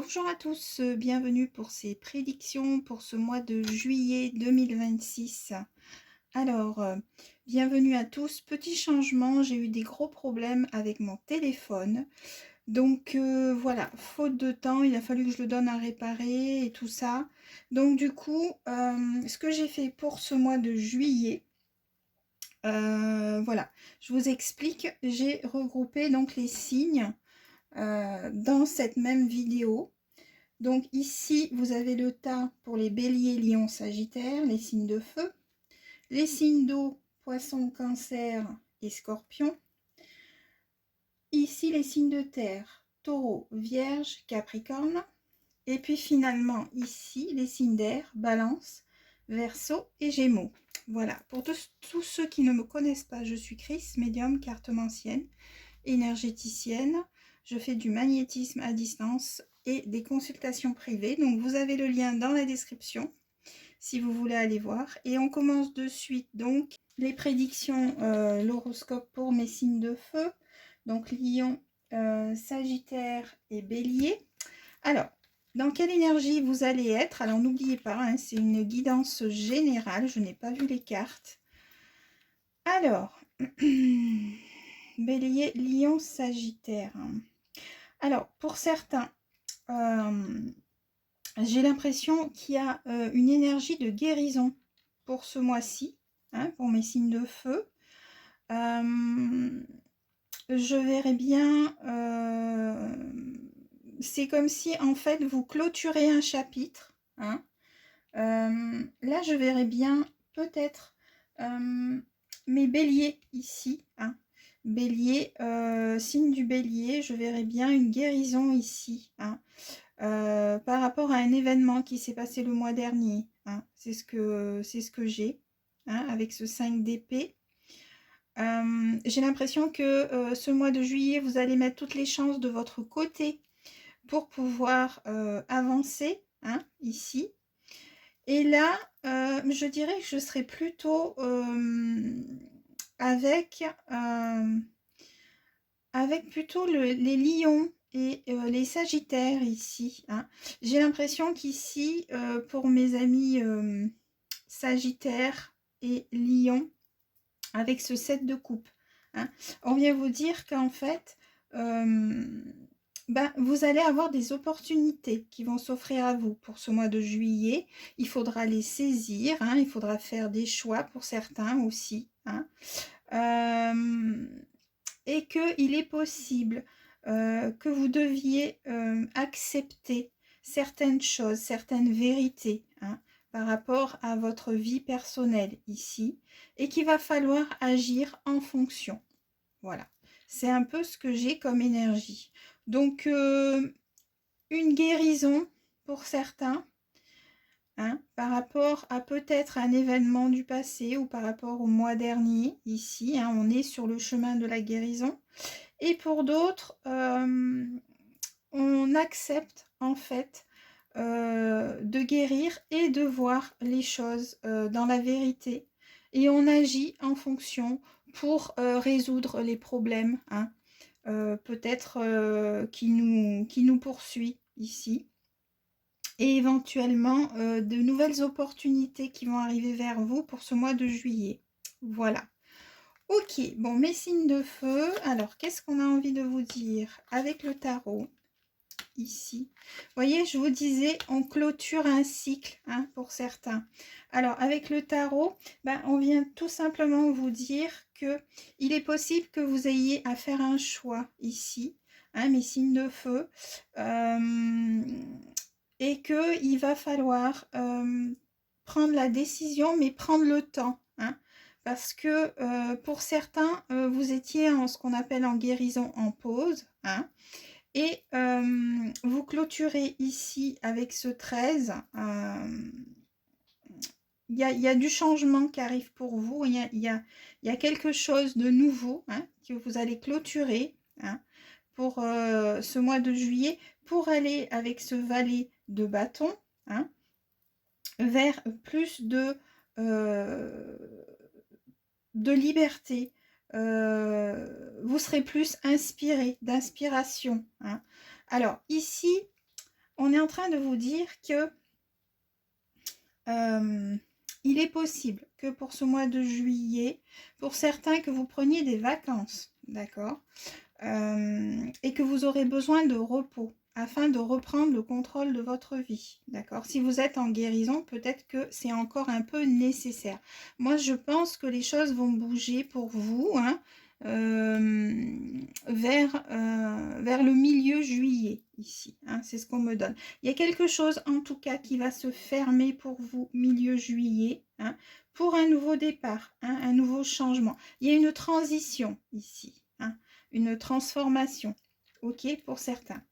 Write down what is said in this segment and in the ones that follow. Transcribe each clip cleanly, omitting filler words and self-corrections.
Bonjour à tous, bienvenue pour ces prédictions pour ce mois de juillet 2026. Alors, bienvenue à tous. Petit changement, j'ai eu des gros problèmes avec mon téléphone. Donc voilà, faute de temps, il a fallu que je le donne à réparer et tout ça. Donc du coup, ce que j'ai fait pour ce mois de juillet, voilà, je vous explique. J'ai regroupé donc les signes dans cette même vidéo. Donc ici, vous avez le tas pour les béliers, lions, sagittaires, les signes de feu, les signes d'eau, poissons, cancer et scorpion. Ici, les signes de terre, taureau, vierge, capricorne. Et puis finalement, ici, les signes d'air, balance, verseau et gémeaux. Voilà, pour tous ceux qui ne me connaissent pas, je suis Chris, médium, cartomancienne, énergéticienne. Je fais du magnétisme à distance et des consultations privées. Donc vous avez le lien dans la description si vous voulez aller voir. Et on commence de suite donc les prédictions, l'horoscope pour mes signes de feu. Donc Lion, Sagittaire et Bélier. Alors, dans quelle énergie vous allez être? Alors n'oubliez pas, hein, c'est une guidance générale. Je n'ai pas vu les cartes. Alors, Bélier, Lion, Sagittaire. Alors, pour certains, j'ai l'impression qu'il y a une énergie de guérison pour ce mois-ci, hein, pour mes signes de feu. Je verrais bien, c'est comme si en fait vous clôturez un chapitre. Hein. Là, je verrais bien peut-être mes béliers ici. Hein. Bélier, signe du bélier, je verrais bien une guérison ici. Hein. Par rapport à un événement qui s'est passé le mois dernier. Hein. C'est ce que j'ai, hein, avec ce 5 d'épée. J'ai l'impression que ce mois de juillet, vous allez mettre toutes les chances de votre côté pour pouvoir avancer, hein, ici. Et là, je dirais que je serais plutôt avec plutôt les lions et les sagittaires ici. Hein. J'ai l'impression qu'ici, pour mes amis sagittaires et lions, avec ce 7 de coupe, hein, on vient vous dire qu'en fait, vous allez avoir des opportunités qui vont s'offrir à vous pour ce mois de juillet. Il faudra les saisir, hein, il faudra faire des choix pour certains aussi. Hein. Et qu'il est possible que vous deviez accepter certaines choses, certaines vérités, hein, par rapport à votre vie personnelle ici, et qu'il va falloir agir en fonction. Voilà, c'est un peu ce que j'ai comme énergie. Donc, une guérison pour certains, hein, par rapport à peut-être un événement du passé ou par rapport au mois dernier. Ici, hein, on est sur le chemin de la guérison. Et pour d'autres, on accepte en fait de guérir et de voir les choses dans la vérité. Et on agit en fonction pour résoudre les problèmes, hein, peut-être qui nous poursuit ici. Et éventuellement de nouvelles opportunités qui vont arriver vers vous pour ce mois de juillet. Voilà. Ok, bon, mes signes de feu. Alors, qu'est-ce qu'on a envie de vous dire avec le tarot ici? Vous voyez, je vous disais, on clôture un cycle, hein, pour certains. Alors, avec le tarot, on vient tout simplement vous dire que il est possible que vous ayez à faire un choix ici, hein, mes signes de feu, et que il va falloir prendre la décision, mais prendre le temps, hein. Parce que pour certains, vous étiez en ce qu'on appelle en guérison en pause, hein, et vous clôturez ici avec ce 13. Il y a du changement qui arrive pour vous. Il y a quelque chose de nouveau, hein, que vous allez clôturer, hein, pour ce mois de juillet, pour aller avec ce valet de bâton, hein, vers plus de liberté. Vous serez plus inspiré, d'inspiration. Hein. Alors ici, on est en train de vous dire que il est possible que pour ce mois de juillet, pour certains, que vous preniez des vacances, d'accord, et que vous aurez besoin de repos afin de reprendre le contrôle de votre vie, d'accord. Si vous êtes en guérison, peut-être que c'est encore un peu nécessaire. Moi, je pense que les choses vont bouger pour vous, hein, vers le milieu juillet, ici, hein, c'est ce qu'on me donne. Il y a quelque chose, en tout cas, qui va se fermer pour vous, milieu juillet, hein, pour un nouveau départ, hein, un nouveau changement. Il y a une transition ici, hein, une transformation, ok, pour certains.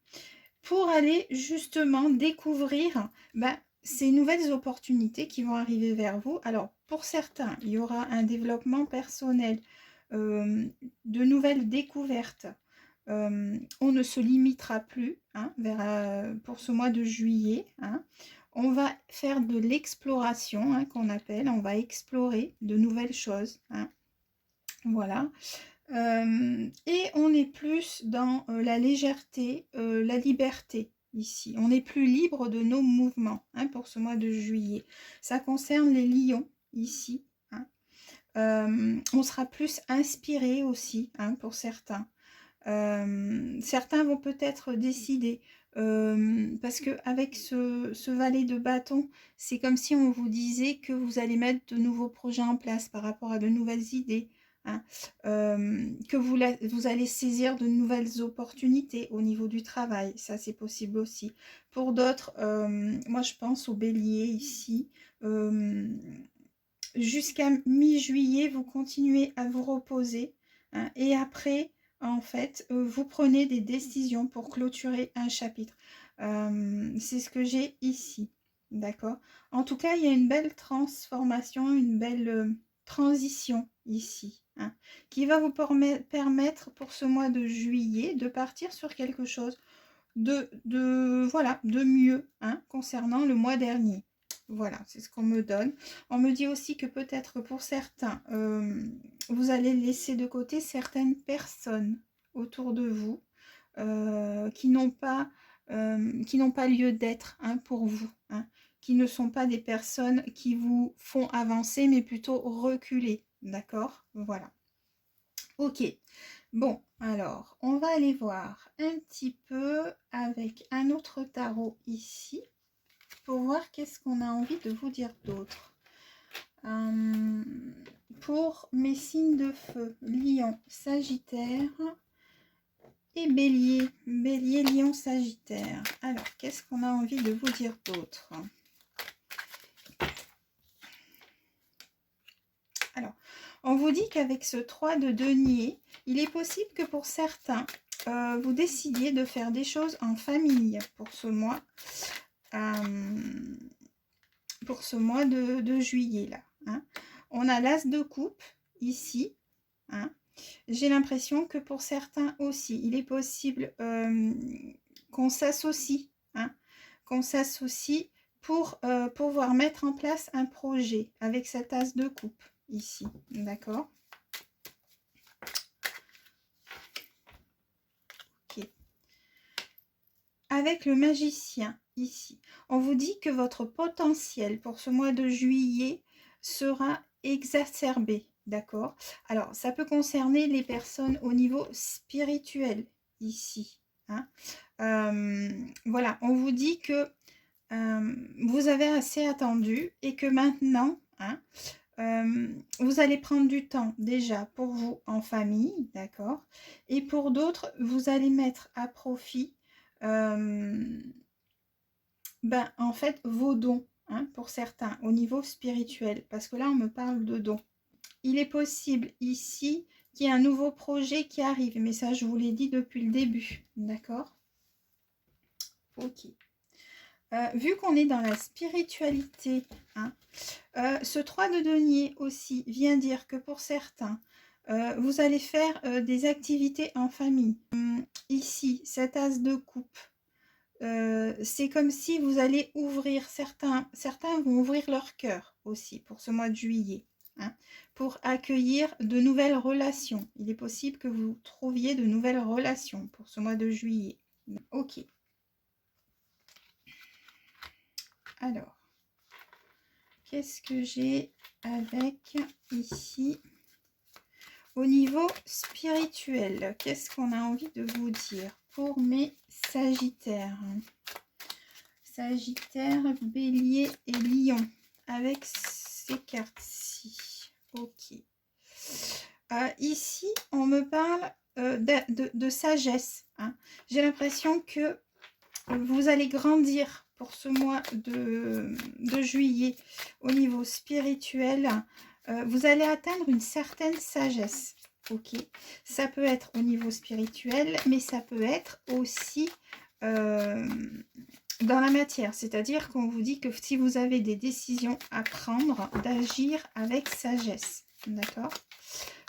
Pour aller justement découvrir ces nouvelles opportunités qui vont arriver vers vous. Alors, pour certains, il y aura un développement personnel, de nouvelles découvertes. On ne se limitera plus, hein, pour ce mois de juillet, hein. On va faire de l'exploration, hein, qu'on appelle, on va explorer de nouvelles choses, hein. Voilà. Et on est plus dans la légèreté, la liberté ici. On est plus libre de nos mouvements, hein, pour ce mois de juillet. Ça concerne les lions ici, hein. On sera plus inspiré aussi, hein, pour certains. Certains vont peut-être décider, parce que avec ce valet de bâton, c'est comme si on vous disait que vous allez mettre de nouveaux projets en place par rapport à de nouvelles idées, hein, que vous allez saisir de nouvelles opportunités au niveau du travail. Ça, c'est possible aussi. Pour d'autres, moi je pense au bélier ici, jusqu'à mi-juillet, vous continuez à vous reposer, hein, et après, en fait, vous prenez des décisions pour clôturer un chapitre. C'est ce que j'ai ici, d'accord. En tout cas, il y a une belle transformation, une belle transition ici, hein, qui va vous permettre pour ce mois de juillet de partir sur quelque chose voilà, de mieux, hein, concernant le mois dernier. Voilà, c'est ce qu'on me donne. On me dit aussi que peut-être pour certains, vous allez laisser de côté certaines personnes autour de vous, qui n'ont pas lieu d'être, hein, pour vous, hein, qui ne sont pas des personnes qui vous font avancer, mais plutôt reculer, d'accord? Voilà. Ok. Bon, alors, on va aller voir un petit peu avec un autre tarot ici, pour voir qu'est-ce qu'on a envie de vous dire d'autre. Pour mes signes de feu, Lion, Sagittaire et Bélier. Bélier, Lion, Sagittaire. Alors, qu'est-ce qu'on a envie de vous dire d'autre? Alors, on vous dit qu'avec ce 3 de denier, il est possible que pour certains, vous décidiez de faire des choses en famille pour ce mois. Pour ce mois de juillet là, hein. On a l'as de coupe ici, hein. J'ai l'impression que pour certains aussi, il est possible qu'on s'associe, hein, qu'on s'associe pour pouvoir mettre en place un projet avec cet as de coupe ici, d'accord. Ok. Avec le magicien ici, on vous dit que votre potentiel pour ce mois de juillet sera exacerbé, d'accord. Alors, ça peut concerner les personnes au niveau spirituel ici, hein. Voilà, on vous dit que vous avez assez attendu et que maintenant, hein, vous allez prendre du temps déjà pour vous en famille, d'accord. Et pour d'autres, vous allez mettre à profit en fait, vos dons, hein, pour certains, au niveau spirituel, parce que là, on me parle de dons. Il est possible ici qu'il y ait un nouveau projet qui arrive, mais ça, je vous l'ai dit depuis le début, d'accord? Ok. Vu qu'on est dans la spiritualité, hein, ce 3 de denier aussi vient dire que pour certains, vous allez faire des activités en famille. Ici, cet as de coupe, c'est comme si vous allez ouvrir, certains vont ouvrir leur cœur aussi pour ce mois de juillet, hein, pour accueillir de nouvelles relations. Il est possible que vous trouviez de nouvelles relations pour ce mois de juillet. Ok. Alors, qu'est-ce que j'ai avec ici au niveau spirituel? Qu'est-ce qu'on a envie de vous dire pour mes Sagittaires? Sagittaire, Bélier et Lion avec ces cartes-ci. Ok. Ici, on me parle de sagesse. Hein. J'ai l'impression que vous allez grandir pour ce mois de juillet au niveau spirituel. Vous allez atteindre une certaine sagesse. Ok. Ça peut être au niveau spirituel, mais ça peut être aussi dans la matière. C'est-à-dire qu'on vous dit que si vous avez des décisions à prendre, d'agir avec sagesse. D'accord ?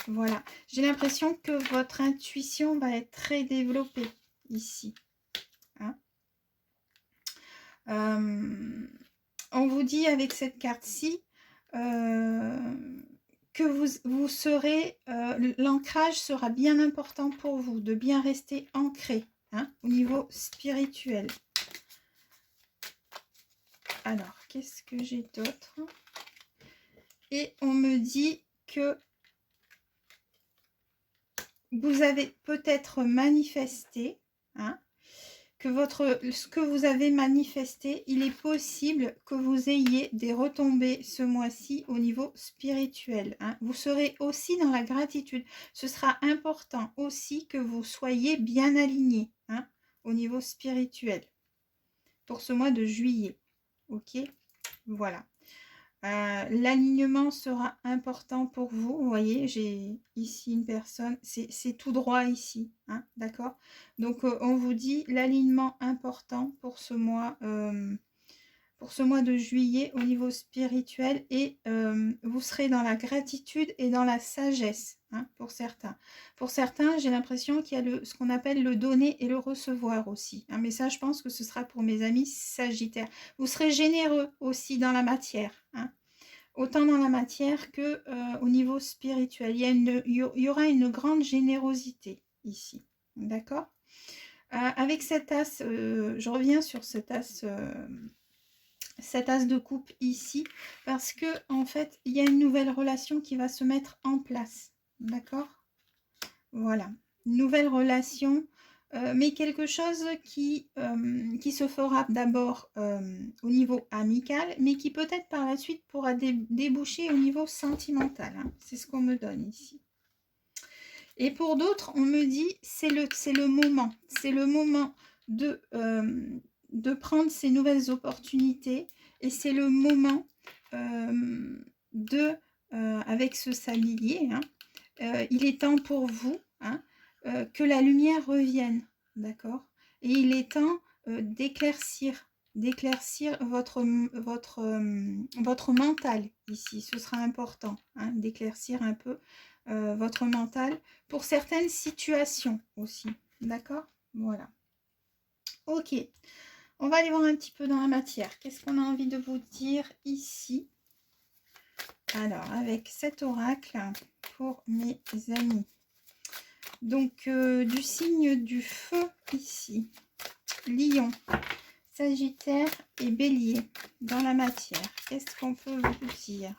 Voilà. J'ai l'impression que votre intuition va être très développée ici. Hein. On vous dit avec cette carte-ci que vous serez, l'ancrage sera bien important pour vous, de bien rester ancré hein, au niveau spirituel. Alors, qu'est-ce que j'ai d'autre? Et on me dit que vous avez peut-être manifesté, hein, que ce que vous avez manifesté, il est possible que vous ayez des retombées ce mois-ci au niveau spirituel. Hein. Vous serez aussi dans la gratitude. Ce sera important aussi que vous soyez bien alignés hein, au niveau spirituel pour ce mois de juillet. Ok, voilà. L'alignement sera important pour vous. Vous voyez, j'ai ici une personne, c'est tout droit ici, hein, d'accord? Donc, on vous dit l'alignement important pour ce mois de juillet au niveau spirituel et vous serez dans la gratitude et dans la sagesse hein, pour certains. Pour certains, j'ai l'impression qu'il y a ce qu'on appelle le donner et le recevoir aussi. Hein, mais ça, je pense que ce sera pour mes amis sagittaires. Vous serez généreux aussi dans la matière. Hein, autant dans la matière que au niveau spirituel. Il y aura une grande générosité ici. D'accord avec cet as, je reviens sur cet as de coupe ici parce que en fait il y a une nouvelle relation qui va se mettre en place, d'accord, voilà, une nouvelle relation mais quelque chose qui se fera d'abord au niveau amical mais qui peut-être par la suite pourra déboucher au niveau sentimental hein. C'est ce qu'on me donne ici. Et pour d'autres on me dit c'est le moment de prendre ces nouvelles opportunités et c'est le moment avec ce sablier, hein, il est temps pour vous hein, que la lumière revienne, d'accord? Et il est temps d'éclaircir votre mental ici. Ce sera important hein, d'éclaircir un peu votre mental pour certaines situations aussi, d'accord? Voilà. Ok, on va aller voir un petit peu dans la matière. Qu'est-ce qu'on a envie de vous dire ici? Alors, avec cet oracle pour mes amis. Donc, du signe du feu ici. Lion, Sagittaire et Bélier dans la matière. Qu'est-ce qu'on peut vous dire?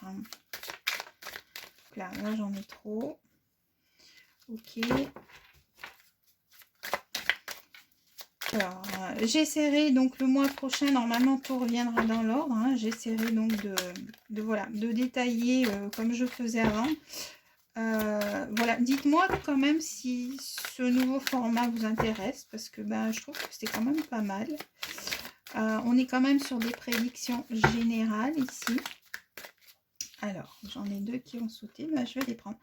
Donc là j'en ai trop. Ok. Alors, j'essaierai donc le mois prochain, normalement tout reviendra dans l'ordre. Hein, j'essaierai donc de détailler comme je faisais avant. Voilà, dites-moi quand même si ce nouveau format vous intéresse parce que ben, je trouve que c'est quand même pas mal. On est quand même sur des prédictions générales ici. Alors, j'en ai deux qui ont sauté, ben, je vais les prendre.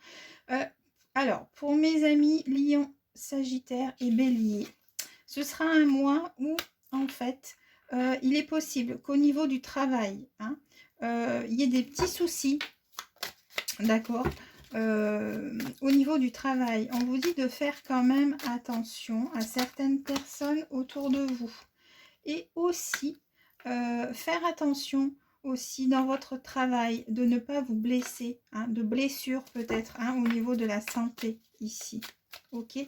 Alors, pour mes amis Lion, Sagittaire et Bélier, ce sera un mois où, en fait, il est possible qu'au niveau du travail, hein, il y ait des petits soucis, d'accord. Au niveau du travail, on vous dit de faire quand même attention à certaines personnes autour de vous. Et aussi, faire attention aussi dans votre travail, de ne pas vous blesser, hein, de blessures peut-être hein, au niveau de la santé ici. Ok,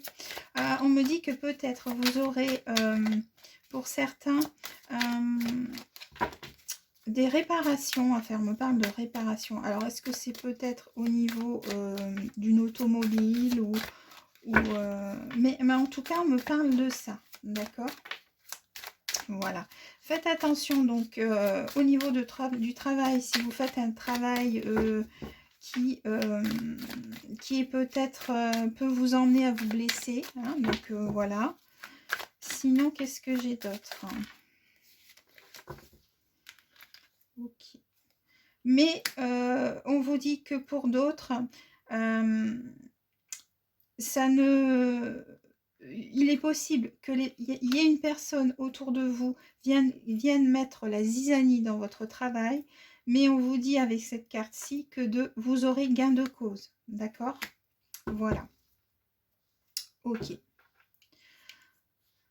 on me dit que peut-être vous aurez pour certains des réparations à faire. On me parle de réparation. Alors, est-ce que c'est peut-être au niveau d'une automobile mais en tout cas, on me parle de ça. D'accord? Voilà. Faites attention donc au niveau du travail, si vous faites un travail qui est peut-être peut vous emmener à vous blesser. Hein, donc voilà. Sinon, qu'est-ce que j'ai d'autre? Ok. Mais on vous dit que pour d'autres, ça ne... Il est possible qu'il y ait une personne autour de vous vienne mettre la zizanie dans votre travail, mais on vous dit avec cette carte-ci que vous aurez gain de cause. D'accord? Voilà. Ok.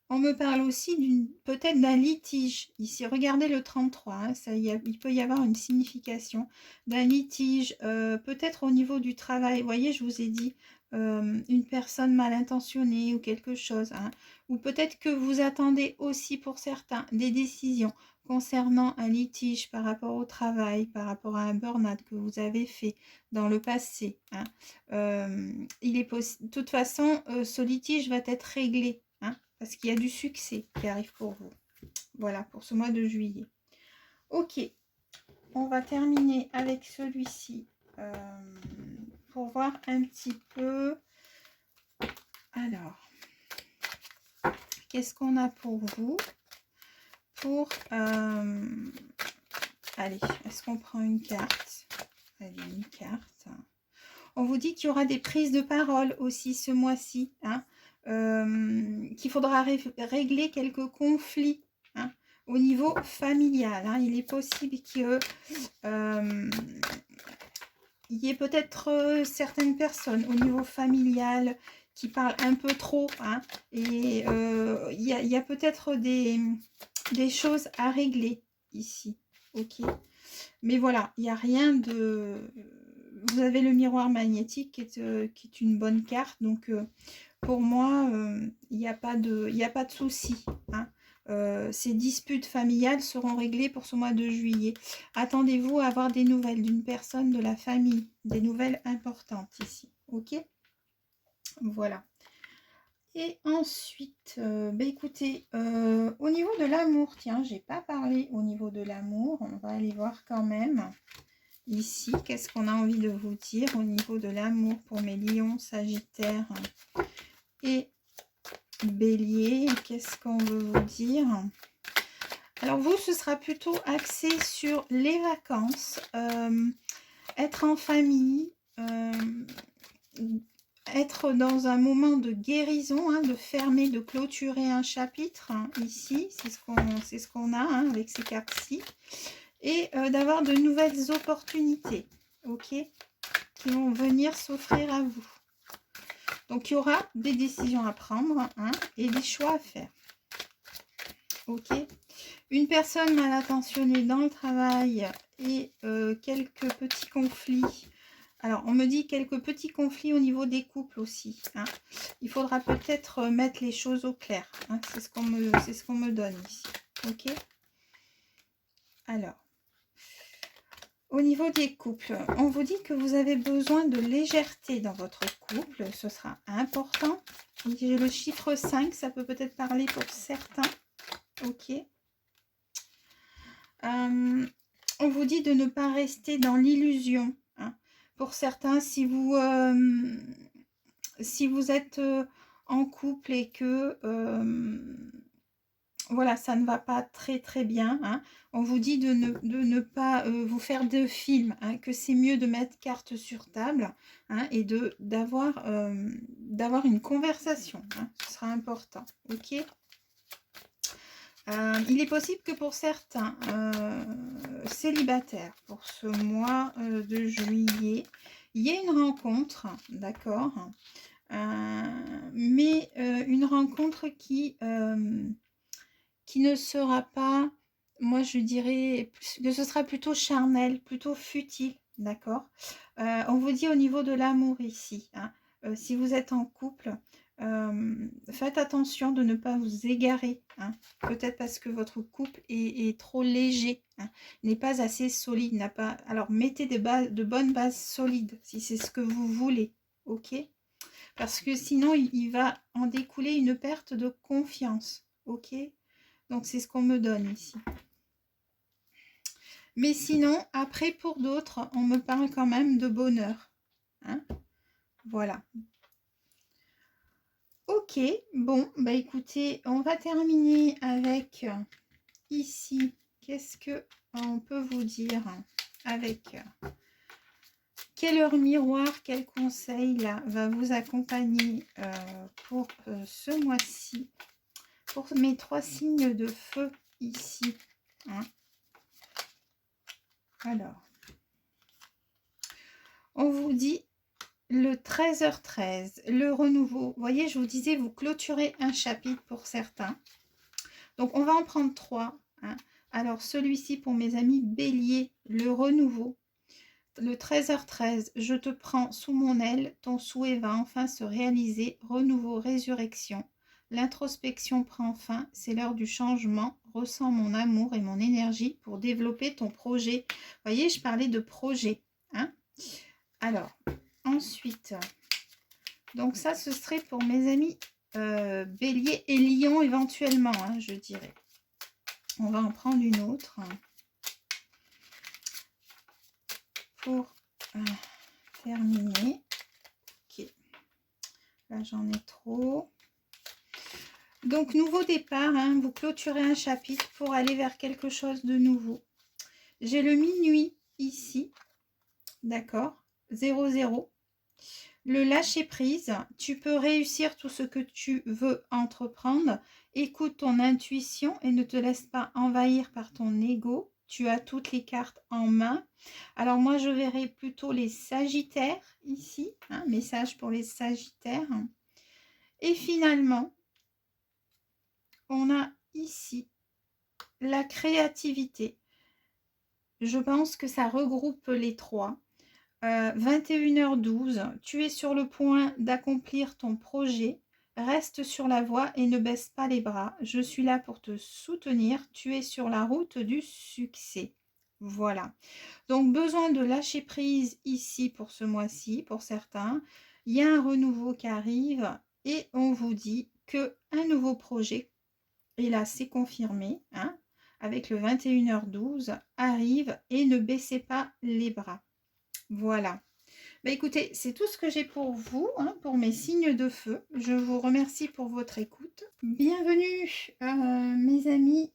On me parle aussi peut-être d'un litige. Ici, regardez le 33, hein, il peut y avoir une signification d'un litige, peut-être au niveau du travail. Vous voyez, je vous ai dit une personne mal intentionnée ou quelque chose. Hein, ou peut-être que vous attendez aussi pour certains des décisions concernant un litige par rapport au travail, par rapport à un burn-out que vous avez fait dans le passé. Hein. De toute façon, ce litige va être réglé. Hein, parce qu'il y a du succès qui arrive pour vous. Voilà, pour ce mois de juillet. Ok, on va terminer avec celui-ci pour voir un petit peu. Alors, qu'est-ce qu'on a pour vous? Allez, est-ce qu'on prend une carte? Allez, une carte. On vous dit qu'il y aura des prises de parole aussi ce mois-ci. Hein, qu'il faudra régler quelques conflits hein, au niveau familial. Hein. Il est possible qu'il y ait peut-être certaines personnes au niveau familial qui parlent un peu trop. Hein, et il y a peut-être des choses à régler ici. Ok. Mais voilà, il n'y a rien de... Vous avez le miroir magnétique qui est une bonne carte. Donc, pour moi, il n'y a pas de souci. Hein. Ces disputes familiales seront réglées pour ce mois de juillet. Attendez-vous à avoir des nouvelles d'une personne de la famille. Des nouvelles importantes ici. Ok? Voilà. Et ensuite, écoutez, au niveau de l'amour, tiens, j'ai pas parlé au niveau de l'amour. On va aller voir quand même. Ici, qu'est-ce qu'on a envie de vous dire au niveau de l'amour pour mes lions, sagittaires et bélier? Qu'est-ce qu'on veut vous dire? Alors vous, ce sera plutôt axé sur les vacances, être en famille, être dans un moment de guérison, hein, de fermer, de clôturer un chapitre. Hein, ici, c'est ce qu'on a hein, avec ces cartes-ci. Et d'avoir de nouvelles opportunités, ok, qui vont venir s'offrir à vous. Donc, il y aura des décisions à prendre hein, et des choix à faire. Ok. Une personne mal intentionnée dans le travail et quelques petits conflits. Alors, on me dit quelques petits conflits au niveau des couples aussi. Hein. Il faudra peut-être mettre les choses au clair. Hein. C'est ce qu'on me donne ici. Ok. Alors. Au niveau des couples, on vous dit que vous avez besoin de légèreté dans votre couple. Ce sera important. J'ai le chiffre 5, ça peut peut-être parler pour certains. Ok. On vous dit de ne pas rester dans l'illusion. Hein. Pour certains, si vous êtes en couple et que... voilà, ça ne va pas très très bien. Hein. On vous dit de ne pas vous faire de films, hein, que c'est mieux de mettre carte sur table hein, et d'avoir une conversation. Hein. Ce sera important. Ok. Il est possible que pour certains célibataires, pour ce mois de juillet, il y ait une rencontre, d'accord, mais une rencontre qui ne sera pas, moi je dirais que ce sera plutôt charnel, plutôt futile, d'accord. On vous dit au niveau de l'amour ici, hein, si vous êtes en couple, Faites attention de ne pas vous égarer, hein. Peut-être parce que votre couple est trop léger, hein, n'est pas assez solide, n'a pas. Alors mettez de bonnes bases solides si c'est ce que vous voulez, ok? Parce que sinon il va en découler une perte de confiance, ok? Donc c'est ce qu'on me donne ici. Mais sinon, après pour d'autres, on me parle quand même de bonheur, hein? Voilà. Ok, bon, bah écoutez, on va terminer avec ici. Qu'est-ce que on peut vous dire avec quelle heure miroir, quel conseil là va vous accompagner pour ce mois-ci, pour mes 3 signes de feu ici, hein. Alors, on vous dit le 13h13, le renouveau. Vous voyez, je vous disais, vous clôturez un chapitre pour certains. Donc, on va en prendre 3. Hein. Alors, celui-ci pour mes amis bélier, le renouveau. Le 13h13, je te prends sous mon aile, ton souhait va enfin se réaliser, renouveau, résurrection. L'introspection prend fin, c'est l'heure du changement, ressens mon amour et mon énergie pour développer ton projet. Vous voyez, je parlais de projet. Hein. Alors, ensuite, donc ça, ce serait pour mes amis bélier et lion éventuellement, hein, je dirais. On va en prendre une autre pour terminer. Ok, là j'en ai trop. Donc nouveau départ, hein, vous clôturez un chapitre pour aller vers quelque chose de nouveau. J'ai le minuit ici, d'accord, 00. Le lâcher prise, tu peux réussir tout ce que tu veux entreprendre. Écoute ton intuition et ne te laisse pas envahir par ton ego. Tu as toutes les cartes en main. Alors moi, je verrai plutôt les Sagittaires ici. Hein, message pour les Sagittaires. Et finalement, on a ici la créativité. Je pense que ça regroupe les trois. 21h12, tu es sur le point d'accomplir ton projet. Reste sur la voie et ne baisse pas les bras. Je suis là pour te soutenir. Tu es sur la route du succès. Voilà. Donc, besoin de lâcher prise ici pour ce mois-ci, pour certains. Il y a un renouveau qui arrive et on vous dit que un nouveau projet, et là c'est confirmé, hein, avec le 21h12, arrive et ne baissez pas les bras. Voilà. Bah écoutez, c'est tout ce que j'ai pour vous, hein, pour mes signes de feu. Je vous remercie pour votre écoute. Bienvenue, mes amis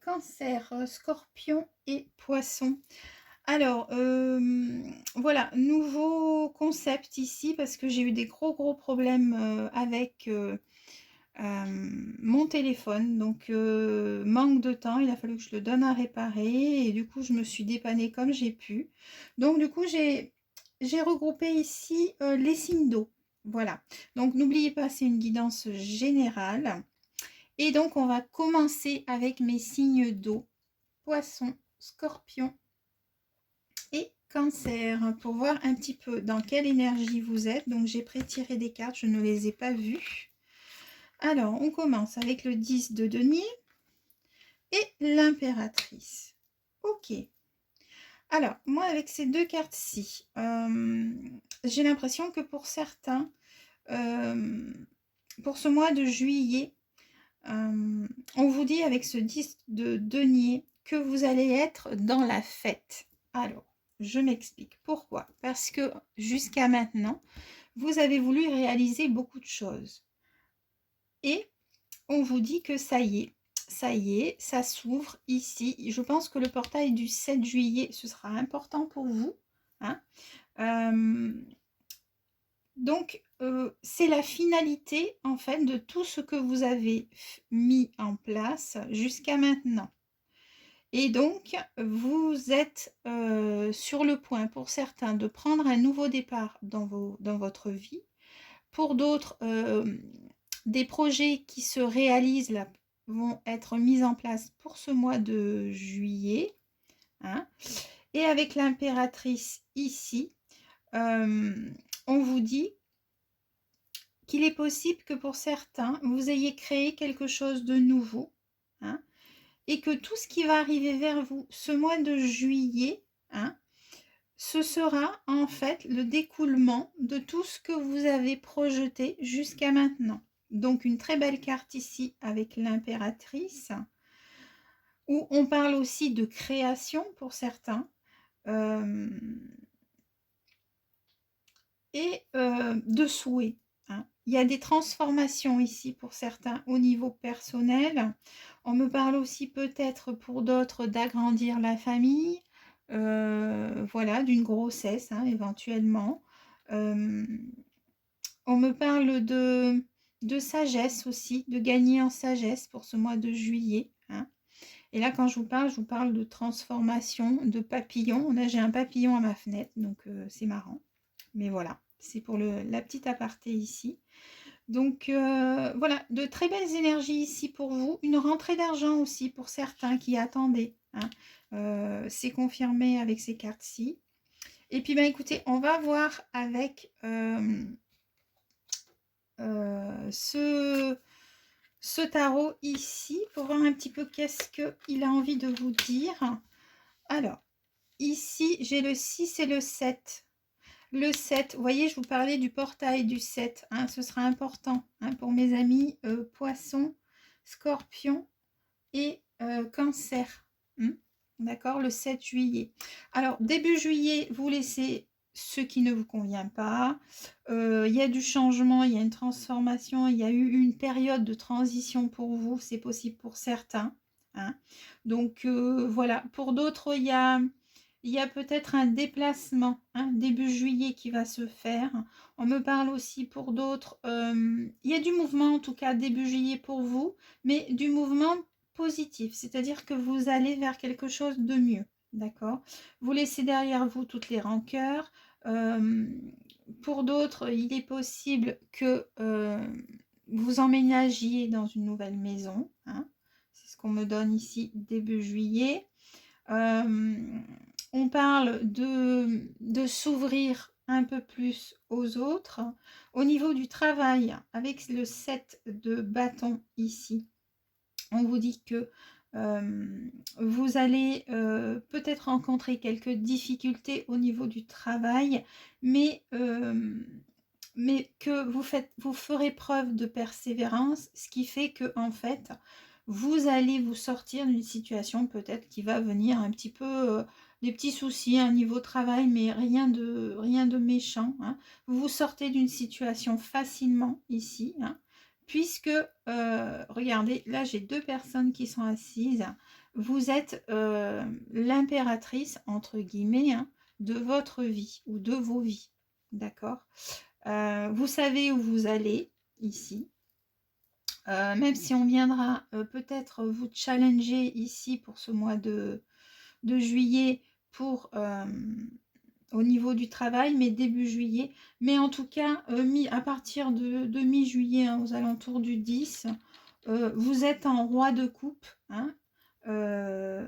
Cancer, Scorpion et Poisson. Alors, voilà, nouveau concept ici parce que j'ai eu des gros problèmes avec mon téléphone. Donc, manque de temps, il a fallu que je le donne à réparer et du coup, je me suis dépannée comme j'ai pu. Donc, du coup, j'ai regroupé ici les signes d'eau. Voilà. Donc, n'oubliez pas, c'est une guidance générale. Et donc, on va commencer avec mes signes d'eau. Poisson, Scorpion et Cancer. Pour voir un petit peu dans quelle énergie vous êtes. Donc, j'ai pré-tiré des cartes, je ne les ai pas vues. Alors, on commence avec le 10 de denier et l'impératrice. Ok. Alors, moi, avec ces deux cartes-ci, j'ai l'impression que pour certains, pour ce mois de juillet, on vous dit avec ce 10 de denier que vous allez être dans la fête. Alors, je m'explique. Pourquoi? Parce que jusqu'à maintenant, vous avez voulu réaliser beaucoup de choses. Et on vous dit que ça y est, ça s'ouvre ici. Je pense que le portail du 7 juillet, ce sera important pour vous. Hein. Donc, c'est la finalité, en fait, de tout ce que vous avez mis en place jusqu'à maintenant. Et donc, vous êtes sur le point, pour certains, de prendre un nouveau départ dans votre vie. Pour d'autres, des projets qui se réalisent là vont être mis en place pour ce mois de juillet. Hein. Et avec l'impératrice ici, on vous dit qu'il est possible que pour certains, vous ayez créé quelque chose de nouveau, hein, et que tout ce qui va arriver vers vous ce mois de juillet, hein, ce sera en fait le découlement de tout ce que vous avez projeté jusqu'à maintenant. Donc une très belle carte ici avec l'impératrice, où on parle aussi de création pour certains. Et de souhait, hein. Il y a des transformations ici pour certains au niveau personnel. On me parle aussi peut-être pour d'autres d'agrandir la famille, voilà, d'une grossesse, hein, éventuellement. On me parle de sagesse aussi, de gagner en sagesse pour ce mois de juillet, hein. Et là, quand je vous parle de transformation, de papillon. Là, j'ai un papillon à ma fenêtre, donc c'est marrant. Mais voilà, c'est pour la petite aparté ici. Donc voilà, de très belles énergies ici pour vous. Une rentrée d'argent aussi pour certains qui attendaient, hein. C'est confirmé avec ces cartes-ci. Et puis, bah, écoutez, on va voir avec ce tarot ici pour voir un petit peu qu'est-ce qu'il a envie de vous dire. Alors, ici, j'ai le 6 et le 7. Le 7, vous voyez, je vous parlais du portail du 7, hein, ce sera important, hein, pour mes amis poissons, scorpions et cancer. D'accord, le 7 juillet. Alors, début juillet, vous laissez ce qui ne vous convient pas. Il y a du changement, il y a une transformation, il y a eu une période de transition pour vous, c'est possible pour certains, hein. Donc, voilà. Pour d'autres, il y a peut-être un déplacement, hein, début juillet qui va se faire. On me parle aussi pour d'autres, il y a du mouvement en tout cas début juillet pour vous, mais du mouvement positif, c'est-à-dire que vous allez vers quelque chose de mieux, d'accord? Vous laissez derrière vous toutes les rancœurs. Pour d'autres, il est possible que vous emménagiez dans une nouvelle maison, hein. C'est ce qu'on me donne ici début juillet. On parle de s'ouvrir un peu plus aux autres. Au niveau du travail, avec le 7 de bâton ici, on vous dit que vous allez peut-être rencontrer quelques difficultés au niveau du travail, mais que vous ferez preuve de persévérance, ce qui fait que en fait, vous allez vous sortir d'une situation peut-être qui va venir un petit peu des petits soucis à un niveau travail, mais rien de méchant, hein. Vous vous sortez d'une situation facilement ici, hein, puisque, regardez, là j'ai deux personnes qui sont assises. Vous êtes l'impératrice, entre guillemets, hein, de votre vie ou de vos vies, d'accord? Vous savez où vous allez, ici. Même si on viendra peut-être vous challenger ici pour ce mois de juillet pour au niveau du travail, mais début juillet. Mais en tout cas, à partir de mi-juillet, hein, aux alentours du 10, vous êtes en roi de coupe, hein.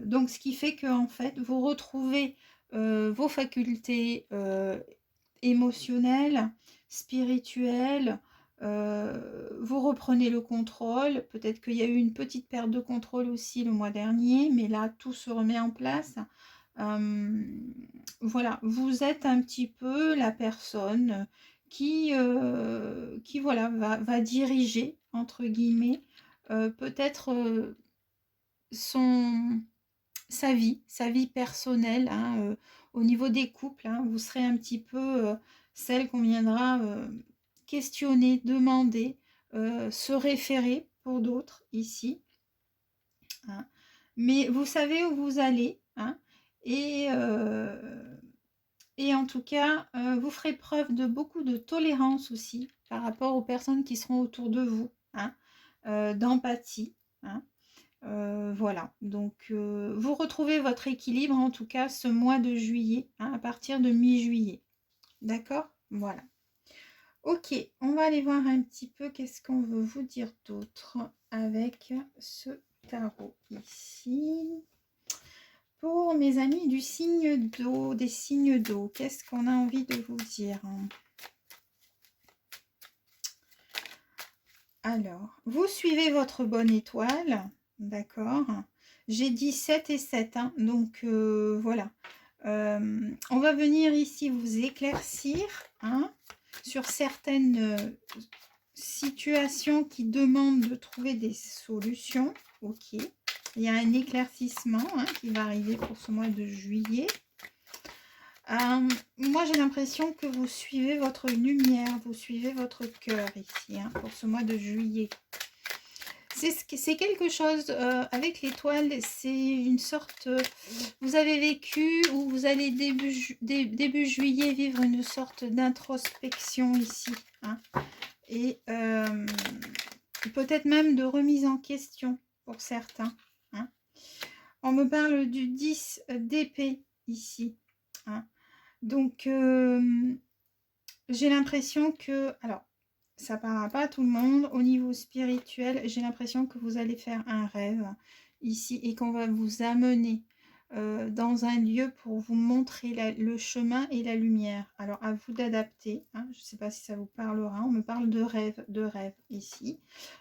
Donc, ce qui fait que en fait, vous retrouvez vos facultés émotionnelles, spirituelles. Vous reprenez le contrôle. Peut-être qu'il y a eu une petite perte de contrôle aussi le mois dernier, mais là, tout se remet en place. Voilà, vous êtes un petit peu la personne qui voilà, va diriger, entre guillemets, peut-être sa vie personnelle, hein, au niveau des couples, hein. Vous serez un petit peu celle qu'on viendra questionner, demander, se référer pour d'autres ici, hein. Mais vous savez où vous allez, hein, et en tout cas, vous ferez preuve de beaucoup de tolérance aussi par rapport aux personnes qui seront autour de vous, hein, d'empathie, hein. Voilà, donc vous retrouvez votre équilibre en tout cas ce mois de juillet, hein, à partir de mi-juillet. D'accord? Voilà. Ok, on va aller voir un petit peu qu'est-ce qu'on veut vous dire d'autre avec ce tarot ici. Pour mes amis du signe d'eau, des signes d'eau, qu'est-ce qu'on a envie de vous dire? Alors, vous suivez votre bonne étoile, d'accord? J'ai dit 7 et 7, hein, donc voilà. On va venir ici vous éclaircir, hein, sur certaines situations qui demandent de trouver des solutions. Ok, il y a un éclaircissement, hein, qui va arriver pour ce mois de juillet. Moi, j'ai l'impression que vous suivez votre lumière, vous suivez votre cœur ici, hein, pour ce mois de juillet. C'est quelque chose, avec l'étoile, c'est une sorte, vous avez vécu ou vous allez début juillet vivre une sorte d'introspection ici, hein, et peut-être même de remise en question pour certains, hein. On me parle du 10 d'épée ici, hein. Donc, j'ai l'impression que, alors, ça ne parlera pas à tout le monde. Au niveau spirituel, j'ai l'impression que vous allez faire un rêve ici et qu'on va vous amener dans un lieu pour vous montrer le chemin et la lumière. Alors, à vous d'adapter, hein. Je ne sais pas si ça vous parlera. On me parle de rêve ici.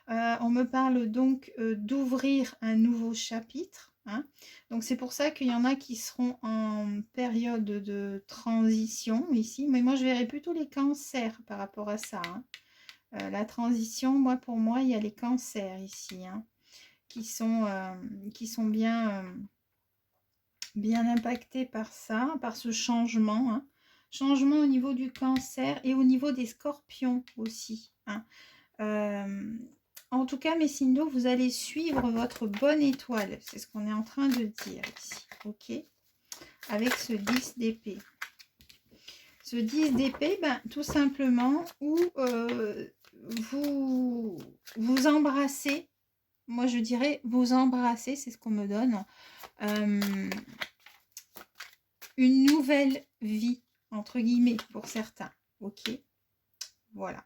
On me parle donc d'ouvrir un nouveau chapitre, hein. Donc, c'est pour ça qu'il y en a qui seront en période de transition ici. Mais moi, je verrais plutôt les cancers par rapport à ça, hein. La transition, moi, pour moi, il y a les cancers ici, hein, qui sont bien, bien impactés par ça, par ce changement, hein. Changement au niveau du cancer et au niveau des scorpions aussi, hein. En tout cas, mes signes d'eau, vous allez suivre votre bonne étoile. C'est ce qu'on est en train de dire ici, ok? Avec ce 10 d'épée. Ce 10 d'épée, ben, tout simplement, où vous embrassez, moi je dirais vous embrassez, c'est ce qu'on me donne, une nouvelle vie, entre guillemets, pour certains, ok? Voilà.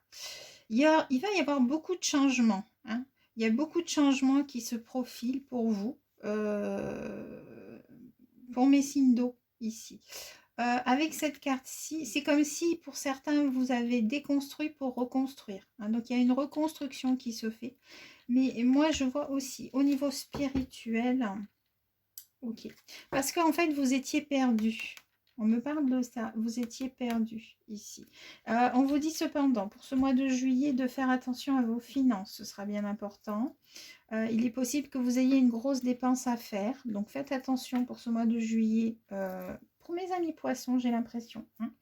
Il va y avoir beaucoup de changements, hein. Il y a beaucoup de changements qui se profilent pour vous, pour mes signes d'eau ici. Avec cette carte-ci, c'est comme si pour certains vous avez déconstruit pour reconstruire, hein. Donc il y a une reconstruction qui se fait. Mais moi je vois aussi au niveau spirituel, ok, parce qu'en fait vous étiez perdu. On me parle de ça, vous étiez perdu ici. On vous dit cependant, pour ce mois de juillet, de faire attention à vos finances, ce sera bien important. Il est possible que vous ayez une grosse dépense à faire, donc faites attention pour ce mois de juillet. Pour mes amis poissons, j'ai l'impression, hein.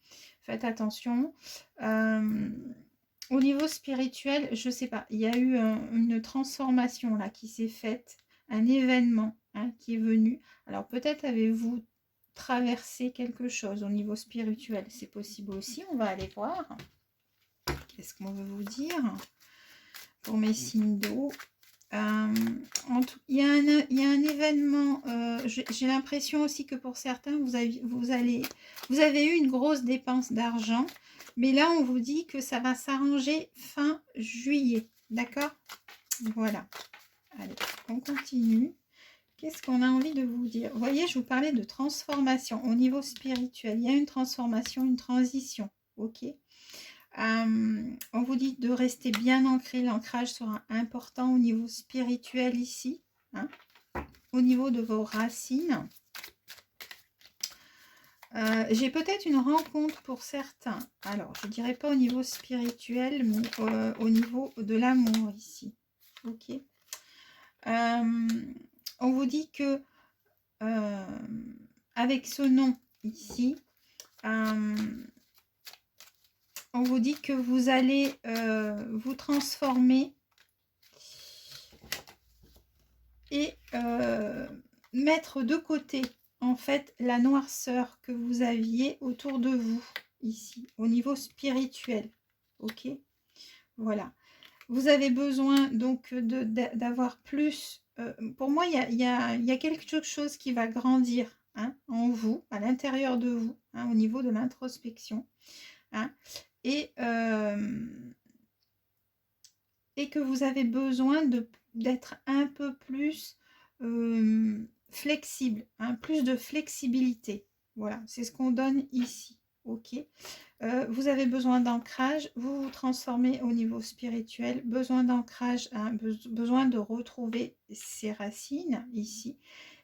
Faites attention. Au niveau spirituel, je ne sais pas, il y a eu une transformation là qui s'est faite, un événement, hein, qui est venu. Alors peut-être avez-vous traversé quelque chose au niveau spirituel, c'est possible aussi, on va aller voir. Qu'est-ce qu'on veut vous dire pour mes signes d'eau? Il y a un événement, j'ai l'impression aussi que pour certains, vous avez eu une grosse dépense d'argent, mais là, on vous dit que ça va s'arranger fin juillet, d'accord? Voilà. Allez, on continue. Qu'est-ce qu'on a envie de vous dire? Vous voyez, je vous parlais de transformation au niveau spirituel. Il y a une transformation, une transition, ok? On vous dit de rester bien ancré. L'ancrage sera important au niveau spirituel ici, hein, au niveau de vos racines. J'ai peut-être une rencontre pour certains. Alors, je ne dirais pas au niveau spirituel, mais au niveau de l'amour ici. Ok. On vous dit que avec ce nom ici, on vous dit que vous allez vous transformer et mettre de côté en fait la noirceur que vous aviez autour de vous ici au niveau spirituel, ok? Voilà, vous avez besoin donc d'avoir plus, pour moi il y a quelque chose qui va grandir, hein, en vous, à l'intérieur de vous, hein, au niveau de l'introspection, hein, et que vous avez besoin d'être un peu plus flexible, hein, plus de flexibilité. Voilà, c'est ce qu'on donne ici, ok. Vous avez besoin d'ancrage, vous vous transformez au niveau spirituel, besoin d'ancrage, hein, besoin de retrouver ses racines ici.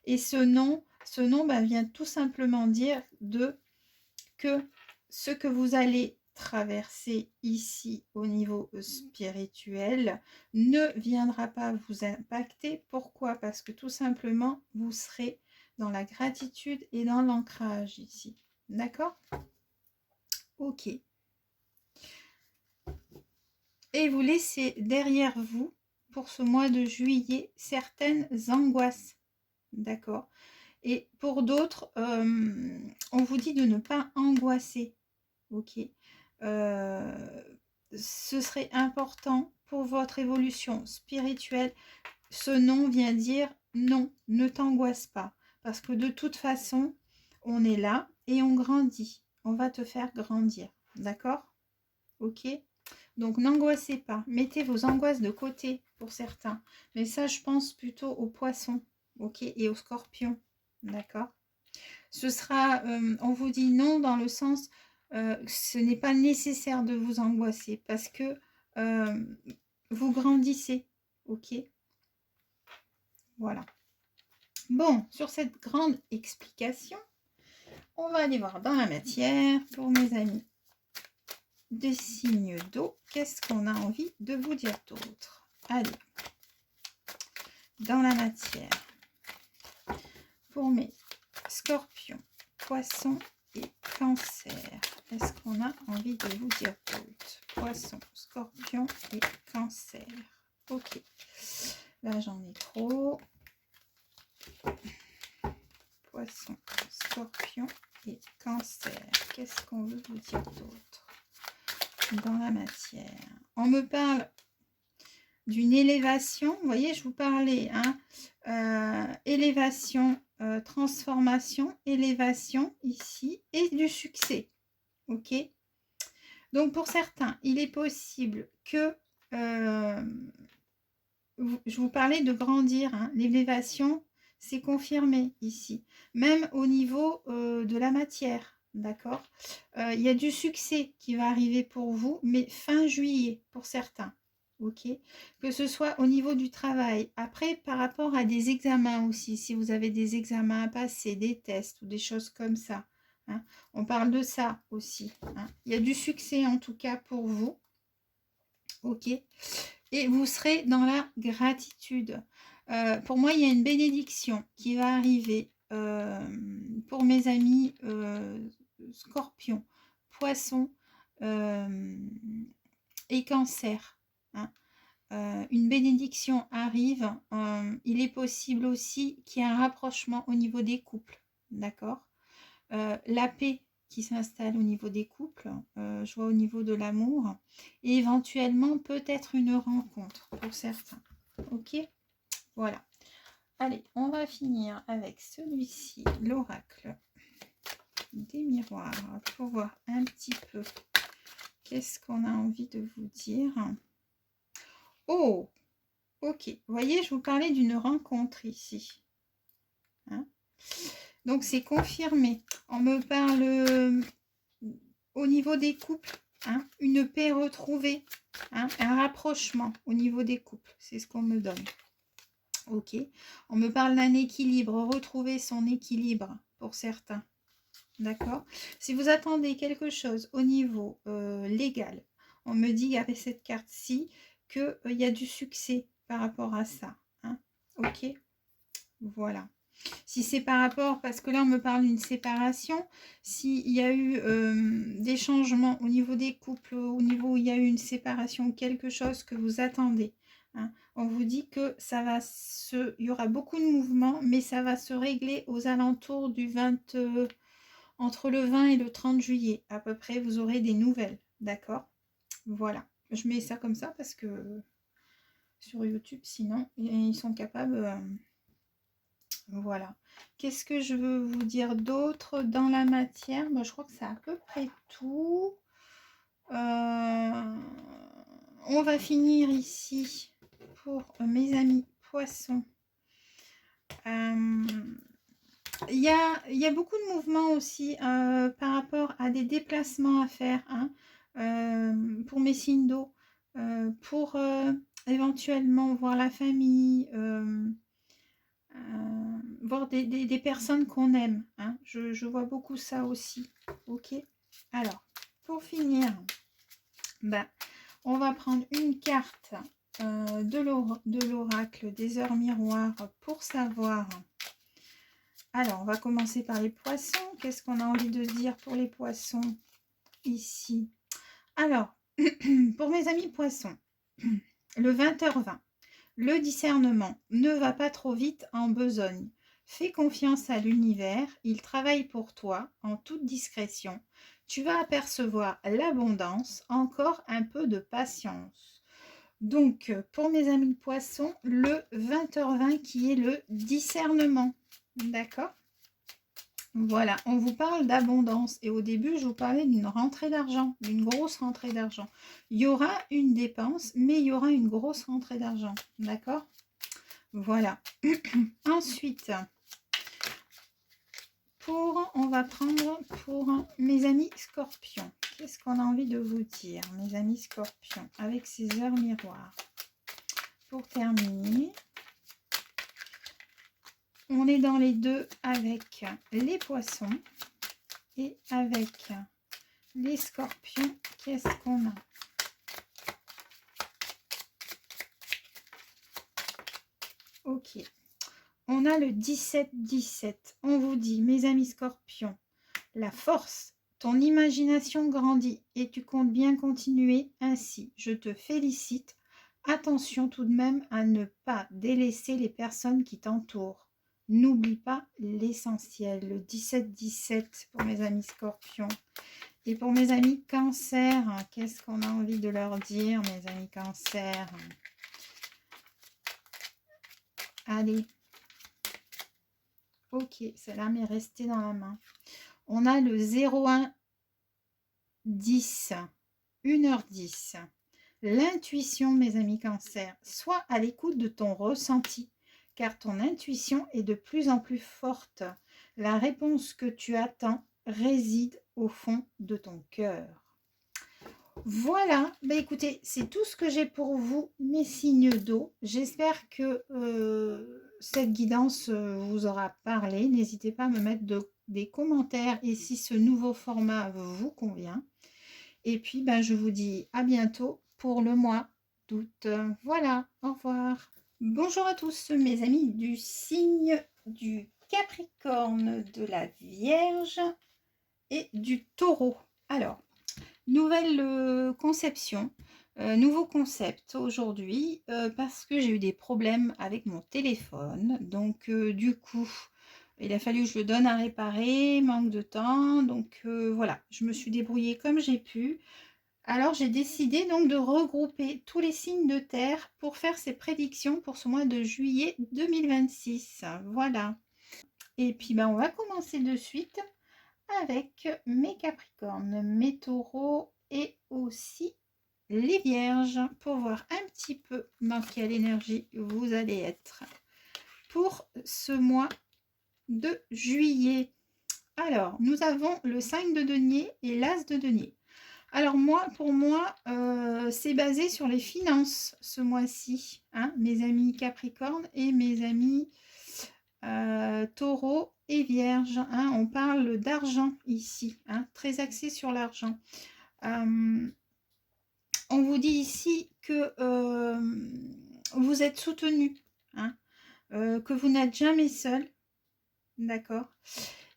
Et ce nom bah, vient tout simplement dire que ce que vous allez traverser ici au niveau spirituel ne viendra pas vous impacter. Pourquoi? Parce que tout simplement, vous serez dans la gratitude et dans l'ancrage ici. D'accord? Ok. Et vous laissez derrière vous, pour ce mois de juillet, certaines angoisses. D'accord? Et pour d'autres, on vous dit de ne pas angoisser. Ok? Ce serait important pour votre évolution spirituelle. Ce nom vient dire non, ne t'angoisse pas. Parce que de toute façon, on est là et on grandit. On va te faire grandir. D'accord? Ok? Donc n'angoissez pas. Mettez vos angoisses de côté pour certains. Mais ça, je pense plutôt aux poissons. Ok? Et aux scorpions. D'accord? Ce sera, on vous dit non dans le sens, ce n'est pas nécessaire de vous angoisser parce que vous grandissez. Ok? Voilà. Bon, sur cette grande explication, on va aller voir dans la matière pour mes amis des signes d'eau. Qu'est-ce qu'on a envie de vous dire d'autre? Allez, dans la matière, pour mes scorpions, poissons et cancer, est-ce qu'on a envie de vous dire d'autre? Poissons, scorpions et cancer. Ok, là j'en ai trop. Poissons, scorpions et cancer. Qu'est-ce qu'on veut vous dire d'autre dans la matière? On me parle d'une élévation. Vous voyez, je vous parlais, hein, élévation, transformation, élévation ici et du succès. Ok? Donc pour certains, il est possible que je vous parlais de grandir, hein, l'élévation, c'est confirmé ici, même au niveau de la matière, d'accord? Il y a du succès qui va arriver pour vous, mais fin juillet pour certains, ok? Que ce soit au niveau du travail, après par rapport à des examens aussi, si vous avez des examens à passer, des tests ou des choses comme ça, hein, on parle de ça aussi, hein. Il y a du succès en tout cas pour vous, ok? Et vous serez dans la gratitude. Pour moi, il y a une bénédiction qui va arriver pour mes amis scorpions, poissons et cancer, hein. Une bénédiction arrive. Il est possible aussi qu'il y ait un rapprochement au niveau des couples. D'accord? La paix qui s'installe au niveau des couples, je vois au niveau de l'amour, et éventuellement peut-être une rencontre pour certains. Ok? Voilà. Allez, on va finir avec celui-ci, l'oracle des miroirs, pour voir un petit peu qu'est-ce qu'on a envie de vous dire. Oh! Ok, vous voyez, je vous parlais d'une rencontre ici. Hein? Donc, c'est confirmé. On me parle au niveau des couples, hein, une paix retrouvée, hein, un rapprochement au niveau des couples. C'est ce qu'on me donne. Ok. On me parle d'un équilibre, retrouver son équilibre pour certains. D'accord? Si vous attendez quelque chose au niveau légal, on me dit avec cette carte-ci qu'il y a du succès par rapport à ça. Hein? Ok? Voilà. Si c'est par rapport, parce que là on me parle d'une séparation, s'il y a eu des changements au niveau des couples, au niveau où il y a eu une séparation, quelque chose que vous attendez, hein, on vous dit que ça va il y aura beaucoup de mouvements, mais ça va se régler aux alentours du 20, entre le 20 et le 30 juillet, à peu près, vous aurez des nouvelles, d'accord? Voilà, je mets ça comme ça parce que sur YouTube, sinon, ils sont capables... voilà. Qu'est-ce que je veux vous dire d'autre dans la matière? Moi, je crois que c'est à peu près tout. On va finir ici pour mes amis poissons. il y a beaucoup de mouvements aussi par rapport à des déplacements à faire, hein, pour mes signes d'eau, pour éventuellement voir la famille, voir des personnes qu'on aime, hein. Je vois beaucoup ça aussi. Ok. Alors, pour finir, bah, on va prendre une carte de l'oracle des heures miroirs pour savoir. Alors, on va commencer par les poissons. Qu'est-ce qu'on a envie de dire pour les poissons ici? Alors, pour mes amis poissons, le 20h20, le discernement ne va pas trop vite en besogne. Fais confiance à l'univers, il travaille pour toi en toute discrétion. Tu vas apercevoir l'abondance, encore un peu de patience. Donc, pour mes amis poissons, le 20h20 qui est le discernement. D'accord? Voilà, on vous parle d'abondance et au début, je vous parlais d'une rentrée d'argent, d'une grosse rentrée d'argent. Il y aura une dépense, mais il y aura une grosse rentrée d'argent, d'accord? Voilà. Ensuite, on va prendre pour mes amis scorpions. Qu'est-ce qu'on a envie de vous dire, mes amis scorpions, avec ces heures miroirs? Pour terminer, on est dans les deux avec les poissons et avec les scorpions. Qu'est-ce qu'on a? Ok. On a le 17-17. On vous dit, mes amis scorpions, la force, ton imagination grandit et tu comptes bien continuer ainsi. Je te félicite. Attention tout de même à ne pas délaisser les personnes qui t'entourent. N'oublie pas l'essentiel. Le 17-17 pour mes amis scorpions. Et pour mes amis cancer, qu'est-ce qu'on a envie de leur dire, mes amis cancer? Allez. Ok, celle-là m'est restée dans la main. On a le 01-10, 1h10. L'intuition, mes amis cancer. Sois à l'écoute de ton ressenti, car ton intuition est de plus en plus forte. La réponse que tu attends réside au fond de ton cœur. Voilà, bah écoutez, c'est tout ce que j'ai pour vous, mes signes d'eau. J'espère que cette guidance vous aura parlé. N'hésitez pas à me mettre des commentaires et si ce nouveau format vous convient. Et puis, bah, je vous dis à bientôt pour le mois d'août. Voilà, au revoir. Bonjour à tous, mes amis du signe du Capricorne, de la Vierge et du Taureau. Alors, nouvelle conception, nouveau concept aujourd'hui parce que j'ai eu des problèmes avec mon téléphone. Donc du coup, il a fallu que je le donne à réparer, manque de temps. Donc voilà, je me suis débrouillée comme j'ai pu. Alors j'ai décidé donc de regrouper tous les signes de terre pour faire ces prédictions pour ce mois de juillet 2026. Voilà. Et puis ben, on va commencer de suite avec mes capricornes, mes taureaux et aussi les vierges pour voir un petit peu dans quelle énergie vous allez être pour ce mois de juillet. Alors, nous avons le 5 de denier et l'as de denier. Alors moi, pour moi, c'est basé sur les finances ce mois-ci, hein, mes amis capricornes et mes amis taureau et vierge, hein, on parle d'argent ici, hein, très axé sur l'argent. On vous dit ici que vous êtes soutenu, hein, que vous n'êtes jamais seul, d'accord.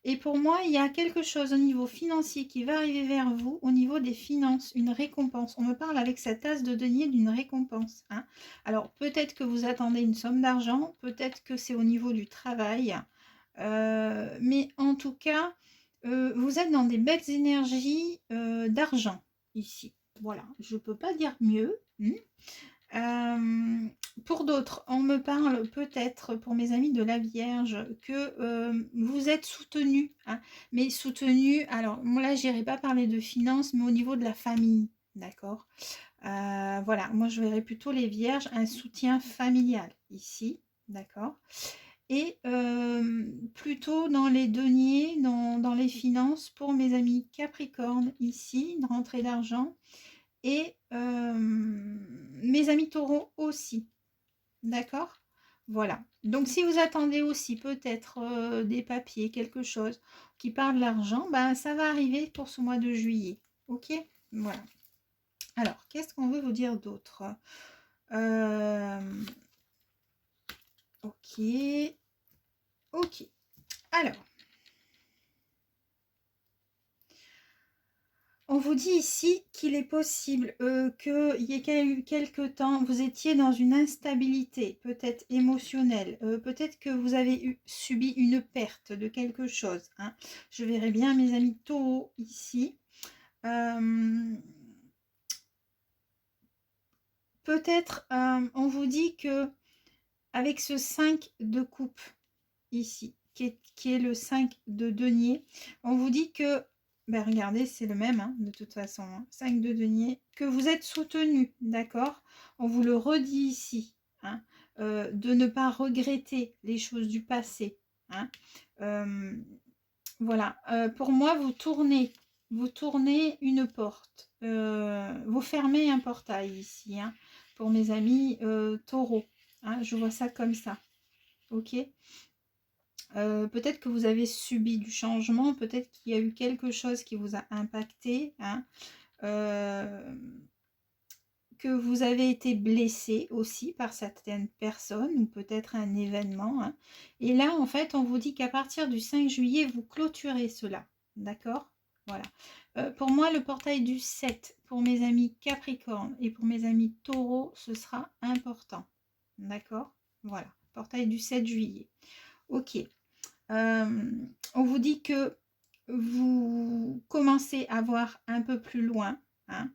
Et pour moi, il y a quelque chose au niveau financier qui va arriver vers vous, au niveau des finances, une récompense. On me parle avec cette as de denier d'une récompense, hein. Alors, peut-être que vous attendez une somme d'argent, peut-être que c'est au niveau du travail, mais en tout cas, vous êtes dans des belles énergies d'argent ici. Voilà, je ne peux pas dire mieux. Pour d'autres, on me parle peut-être, pour mes amis de la Vierge, que vous êtes soutenu, hein, mais soutenu, alors moi là, j'irai pas parler de finances, mais au niveau de la famille, d'accord. Voilà, moi je verrais plutôt les Vierges, un soutien familial ici, d'accord. et plutôt dans les deniers, dans les finances pour mes amis Capricorne ici, une rentrée d'argent, et mes amis Taureaux aussi. D'accord? Voilà. Donc si vous attendez aussi peut-être des papiers, quelque chose qui parle de l'argent, ben, ça va arriver pour ce mois de juillet. Ok? Voilà. Alors, qu'est-ce qu'on veut vous dire d'autre? Ok. Ok. Alors, on vous dit ici qu'il est possible qu'il y ait eu quelque temps, vous étiez dans une instabilité, peut-être émotionnelle, peut-être que vous avez subi une perte de quelque chose. Hein. Je verrai bien mes amis taureaux ici. Peut-être on vous dit que avec ce 5 de coupe ici, qui est le 5 de denier, on vous dit que, ben regardez, c'est le même, hein, de toute façon, hein, 5 de denier, que vous êtes soutenu, d'accord? On vous le redit ici, hein, de ne pas regretter les choses du passé. Hein. Voilà, pour moi, vous tournez une porte, vous fermez un portail ici, hein, pour mes amis taureaux. Hein, je vois ça comme ça, ok? Peut-être que vous avez subi du changement, peut-être qu'il y a eu quelque chose qui vous a impacté, hein, que vous avez été blessé aussi par certaines personnes ou peut-être un événement. Hein. Et là, en fait, on vous dit qu'à partir du 5 juillet, vous clôturez cela. D'accord? Voilà. Pour moi, le portail du 7, pour mes amis Capricorne et pour mes amis Taureau, ce sera important. D'accord? Voilà. Portail du 7 juillet. Ok. On vous dit que vous commencez à voir un peu plus loin. Hein.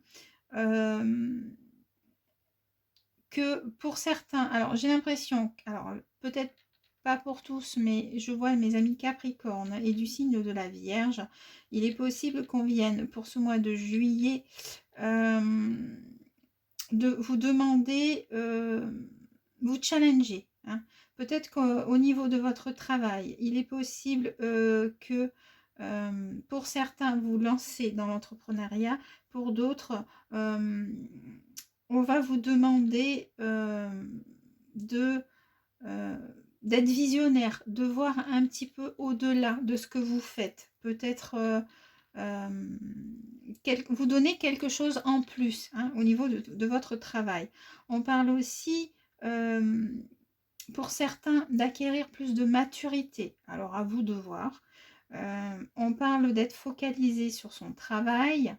Que pour certains, alors j'ai l'impression, alors peut-être pas pour tous, mais je vois mes amis Capricorne et du signe de la Vierge, il est possible qu'on vienne pour ce mois de juillet de vous demander, vous challenger. Hein. Peut-être qu'au niveau de votre travail, il est possible que pour certains, vous lancez dans l'entrepreneuriat, pour d'autres, on va vous demander d'être visionnaire, de voir un petit peu au-delà de ce que vous faites. Peut-être vous donner quelque chose en plus, hein, au niveau de votre travail. On parle aussi, pour certains, d'acquérir plus de maturité. Alors, à vous de voir. On parle d'être focalisé sur son travail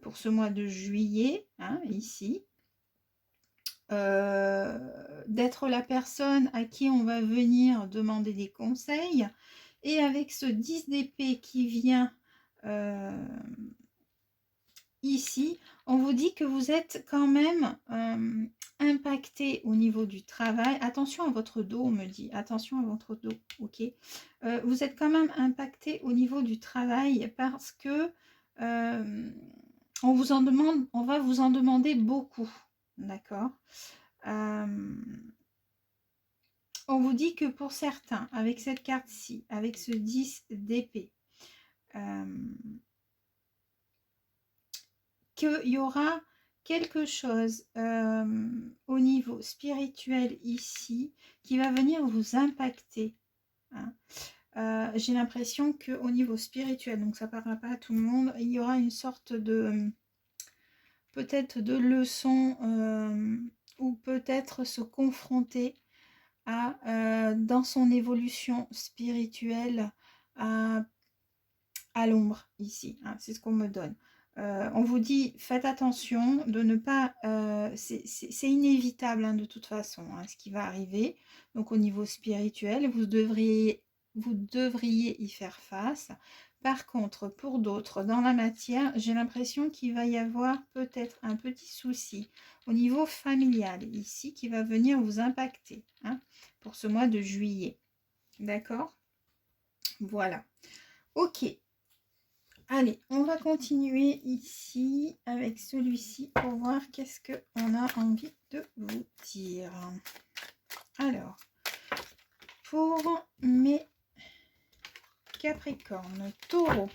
pour ce mois de juillet, hein, ici. D'être la personne à qui on va venir demander des conseils. Et avec ce 10 d'épée qui vient ici, on vous dit que vous êtes quand même impacté au niveau du travail. Attention à votre dos, on me dit. Attention à votre dos, ok. Vous êtes quand même impacté au niveau du travail parce que on va vous en demander beaucoup, d'accord. On vous dit que pour certains, avec cette carte-ci, avec ce 10 d'épée, qu'il y aura quelque chose au niveau spirituel ici qui va venir vous impacter. Hein. J'ai l'impression qu'au niveau spirituel, donc ça ne parlera pas à tout le monde, il y aura une sorte de peut-être de leçon ou peut-être se confronter à, dans son évolution spirituelle à l'ombre ici. Hein, c'est ce qu'on me donne. On vous dit, faites attention de ne pas... c'est inévitable hein, de toute façon, hein, ce qui va arriver. Donc au niveau spirituel, vous devriez y faire face. Par contre, pour d'autres, dans la matière, j'ai l'impression qu'il va y avoir peut-être un petit souci au niveau familial ici qui va venir vous impacter hein, pour ce mois de juillet. D'accord? Voilà. Ok. Allez, on va continuer ici avec celui-ci pour voir qu'est-ce qu'on a envie de vous dire. Alors, pour mes Capricornes, Taureau.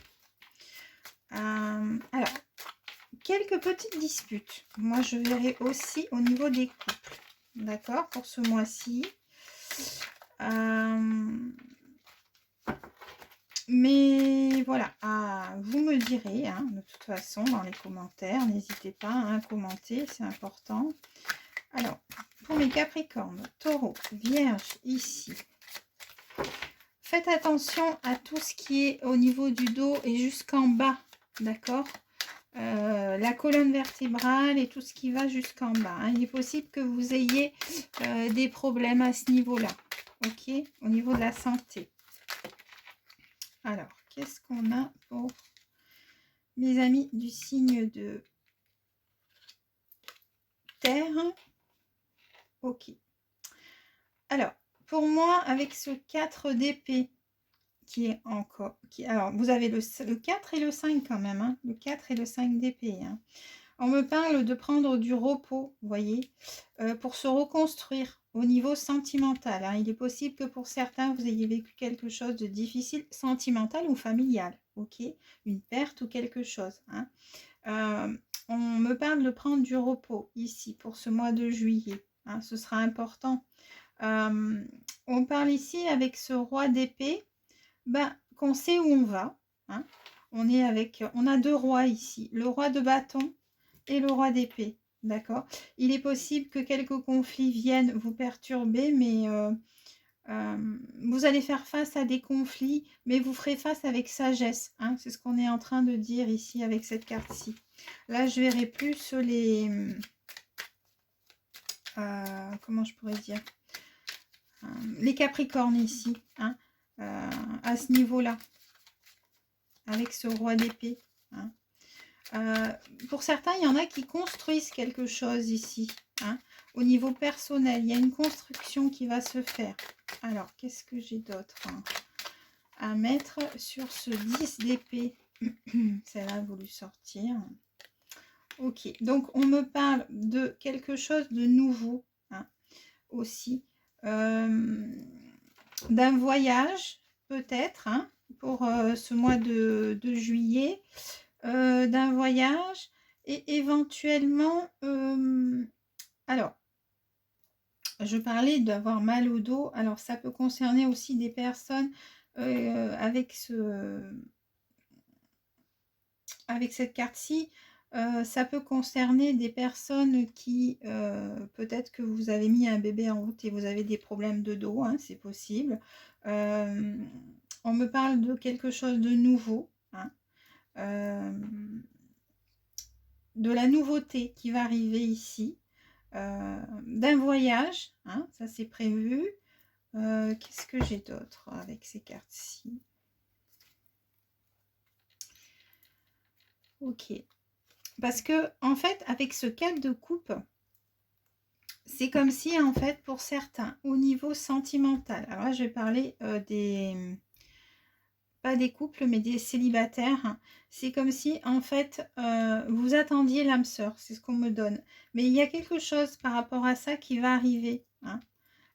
Alors, quelques petites disputes. Moi, je verrai aussi au niveau des couples. D'accord, pour ce mois-ci. Mais voilà, vous me direz, hein, de toute façon, dans les commentaires. N'hésitez pas à commenter, c'est important. Alors, pour mes Capricornes, Taureau, Vierge, ici. Faites attention à tout ce qui est au niveau du dos et jusqu'en bas, d'accord, la colonne vertébrale et tout ce qui va jusqu'en bas. Hein. Il est possible que vous ayez des problèmes à ce niveau-là, ok, au niveau de la santé. Alors, qu'est-ce qu'on a pour mes amis du signe de terre? Ok. Alors, pour moi, avec ce 4 d'épée qui est encore... alors, vous avez le 4 et le 5 quand même. Hein, le 4 et le 5 d'épée. Hein. On me parle de prendre du repos, vous voyez, pour se reconstruire au niveau sentimental. Hein. Il est possible que pour certains, vous ayez vécu quelque chose de difficile, sentimental ou familial, ok, une perte ou quelque chose. Hein. On me parle de prendre du repos ici pour ce mois de juillet. Hein, ce sera important. On parle ici avec ce roi d'épée, qu'on sait où on va. Hein. On a deux rois ici, le roi de bâton et le roi d'épée, d'accord. Il est possible que quelques conflits viennent vous perturber, mais vous allez faire face à des conflits, mais vous ferez face avec sagesse. Hein. C'est ce qu'on est en train de dire ici avec cette carte-ci. Là, je verrai plus les... comment je pourrais dire, les Capricornes ici, hein, à ce niveau-là, avec ce roi d'épée. Hein. Pour certains, il y en a qui construisent quelque chose ici, hein, au niveau personnel. Il y a une construction qui va se faire. Alors, qu'est-ce que j'ai d'autre à mettre sur ce 10 d'épée? Celle-là a voulu sortir. Ok, donc on me parle de quelque chose de nouveau, hein, aussi. D'un voyage, peut-être, hein, pour ce mois de juillet. D'un voyage et éventuellement alors je parlais d'avoir mal au dos, alors ça peut concerner aussi des personnes avec cette carte-ci. Ça peut concerner des personnes qui peut-être que vous avez mis un bébé en route et vous avez des problèmes de dos, hein, c'est possible. On me parle de quelque chose de nouveau, hein. De la nouveauté qui va arriver ici, d'un voyage, hein, ça c'est prévu. Qu'est-ce que j'ai d'autre avec ces cartes-ci? Ok, parce que en fait avec ce 4 de coupe, c'est comme si en fait pour certains au niveau sentimental, alors là je vais parler pas des couples mais des célibataires, hein. C'est comme si en fait vous attendiez l'âme sœur, c'est ce qu'on me donne, mais il y a quelque chose par rapport à ça qui va arriver, hein.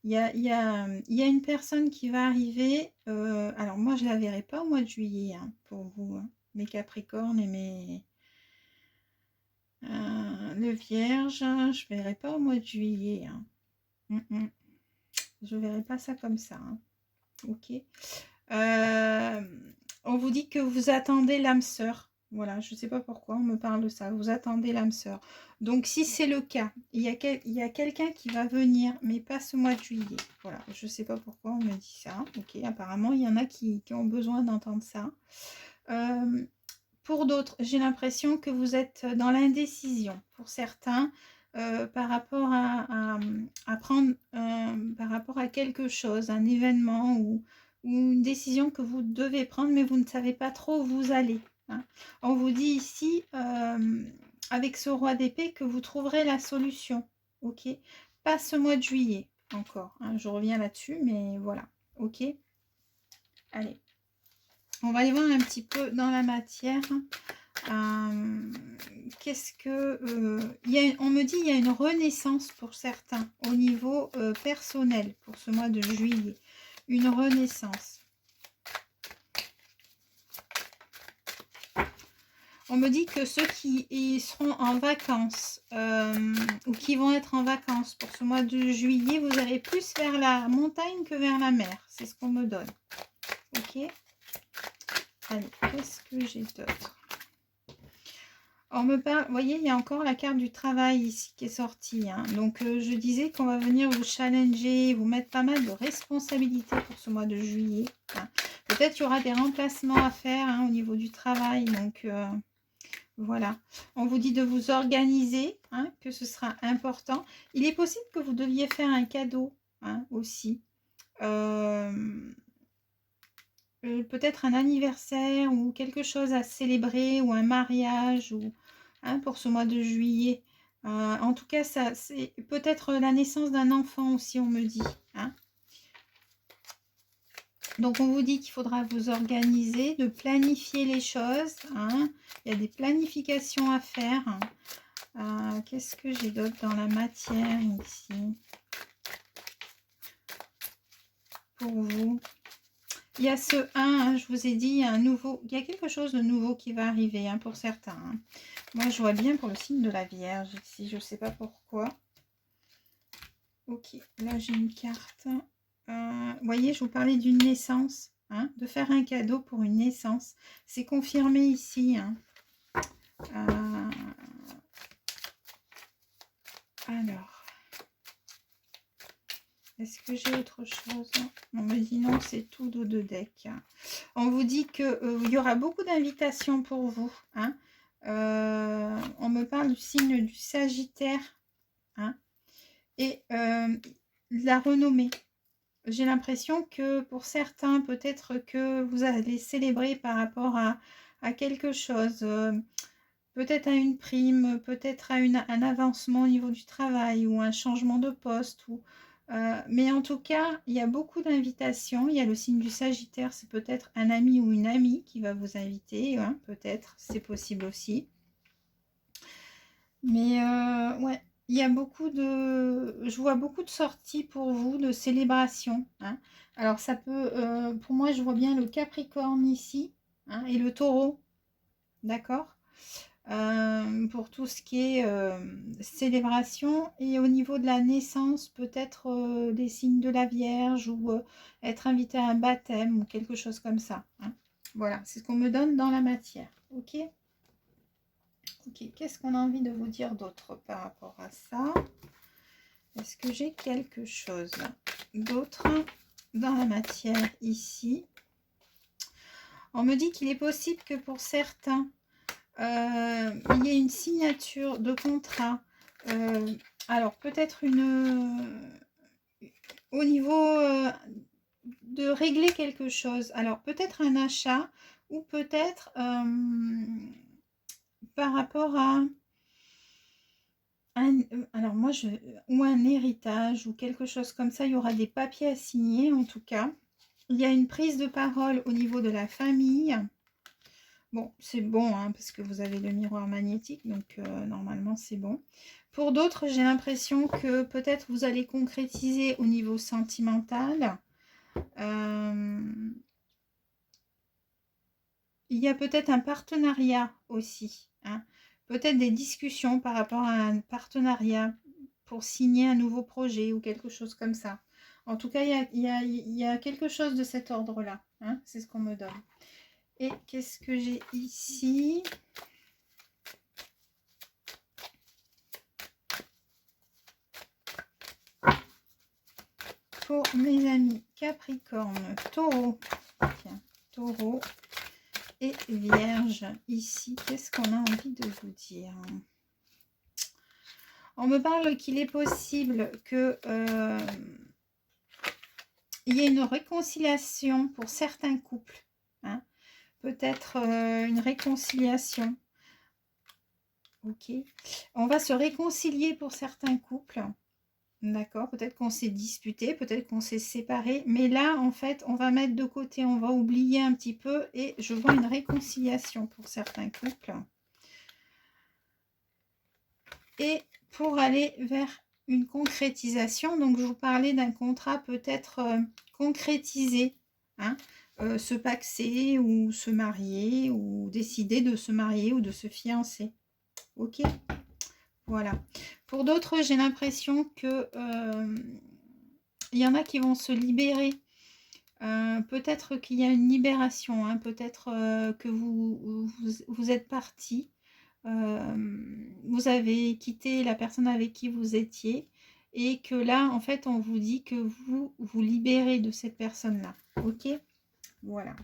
Il y a une personne qui va arriver, alors moi je la verrai pas au mois de juillet, hein, pour vous, hein, mes Capricornes et mes le Vierge, je verrai pas au mois de juillet, hein. Je verrai pas ça comme ça, hein. Ok. On vous dit que vous attendez l'âme sœur. Voilà, je ne sais pas pourquoi on me parle de ça. Vous attendez l'âme sœur. Donc, si c'est le cas, il y a quelqu'un qui va venir, mais pas ce mois de juillet. Voilà, je ne sais pas pourquoi on me dit ça. Ok, apparemment, il y en a qui ont besoin d'entendre ça. Pour d'autres, j'ai l'impression que vous êtes dans l'indécision. Pour certains, par rapport à prendre, par rapport à quelque chose, un événement ou une décision que vous devez prendre, mais vous ne savez pas trop où vous allez. Hein. On vous dit ici, avec ce roi d'épée, que vous trouverez la solution. Ok, pas ce mois de juillet encore. Hein, je reviens là-dessus, mais voilà. Ok, allez. On va aller voir un petit peu dans la matière. Qu'est-ce que... on me dit qu'il y a une renaissance pour certains au niveau personnel pour ce mois de juillet. une renaissance. On me dit que ceux qui seront en vacances ou qui vont être en vacances pour ce mois de juillet, vous irez plus vers la montagne que vers la mer. C'est ce qu'on me donne. Ok. Allez, qu'est-ce que j'ai d'autre? On me parle, vous voyez, il y a encore la carte du travail ici qui est sortie. Hein. Donc, je disais qu'on va venir vous challenger, vous mettre pas mal de responsabilités pour ce mois de juillet. Hein. Peut-être qu'il y aura des remplacements à faire hein, au niveau du travail. Donc, voilà. On vous dit de vous organiser, hein, que ce sera important. Il est possible que vous deviez faire un cadeau hein, aussi. Peut-être un anniversaire ou quelque chose à célébrer ou un mariage ou hein, pour ce mois de juillet. En tout cas, ça c'est peut-être la naissance d'un enfant aussi, on me dit. Hein. Donc, on vous dit qu'il faudra vous organiser, de planifier les choses. Hein. Il y a des planifications à faire. Qu'est-ce que j'ai d'autre dans la matière ici pour vous? Il y a ce 1, hein, je vous ai dit, il y a quelque chose de nouveau qui va arriver hein, pour certains. Hein. Moi, je vois bien pour le signe de la Vierge ici, je ne sais pas pourquoi. Ok, là j'ai une carte. Vous voyez, je vous parlais d'une naissance, hein, de faire un cadeau pour une naissance. C'est confirmé ici. Hein. Alors. Est-ce que j'ai autre chose? On me dit non, c'est tout dos de deck. On vous dit qu'il y aura beaucoup d'invitations pour vous. Hein. On me parle du signe du Sagittaire. Hein, et la renommée. J'ai l'impression que pour certains, peut-être que vous allez célébrer par rapport à quelque chose. Peut-être à une prime, peut-être à un avancement au niveau du travail ou un changement de poste. Mais en tout cas, il y a beaucoup d'invitations. Il y a le signe du Sagittaire, c'est peut-être un ami ou une amie qui va vous inviter. Hein, peut-être, c'est possible aussi. Mais ouais, il y a beaucoup de... Je vois beaucoup de sorties pour vous, de célébrations. Hein. Alors ça peut... pour moi, je vois bien le Capricorne ici hein, et le Taureau. D'accord pour tout ce qui est célébration et au niveau de la naissance, peut-être des signes de la Vierge ou être invité à un baptême ou quelque chose comme ça. Hein. Voilà, c'est ce qu'on me donne dans la matière. Ok. Ok, qu'est-ce qu'on a envie de vous dire d'autre par rapport à ça? Est-ce que j'ai quelque chose d'autre dans la matière ici? On me dit qu'il est possible que pour certains, il y ait une signature de contrat. Alors, peut-être au niveau de régler quelque chose. Alors, peut-être un achat ou peut-être par rapport à alors moi ou un héritage ou quelque chose comme ça, il y aura des papiers à signer en tout cas. Il y a une prise de parole au niveau de la famille. Bon, c'est bon hein, parce que vous avez le miroir magnétique, donc normalement c'est bon. Pour d'autres, j'ai l'impression que peut-être vous allez concrétiser au niveau sentimental. Il y a peut-être un partenariat aussi. Hein. Peut-être des discussions par rapport à un partenariat pour signer un nouveau projet ou quelque chose comme ça. En tout cas, il y a quelque chose de cet ordre-là. Hein, c'est ce qu'on me donne. Et qu'est-ce que j'ai ici? Pour mes amis Capricorne, Taureau, tiens, Taureau et Vierge, ici, qu'est-ce qu'on a envie de vous dire? On me parle qu'il est possible que il y ait une réconciliation pour certains couples. Hein. Peut-être une réconciliation. Ok. On va se réconcilier pour certains couples. D'accord. Peut-être qu'on s'est disputé, peut-être qu'on s'est séparé. Mais là, en fait, on va mettre de côté, on va oublier un petit peu. Et je vois une réconciliation pour certains couples. Et pour aller vers une concrétisation. Donc, je vous parlais d'un contrat peut-être concrétisé. Hein, se paxer ou se marier ou décider de se marier ou de se fiancer. Ok, voilà. Pour d'autres, j'ai l'impression que il y en a qui vont se libérer. Peut-être qu'il y a une libération. Hein, peut-être que vous êtes parti. Vous avez quitté la personne avec qui vous étiez. Et que là, en fait, on vous dit que vous vous libérez de cette personne-là. Ok, voilà.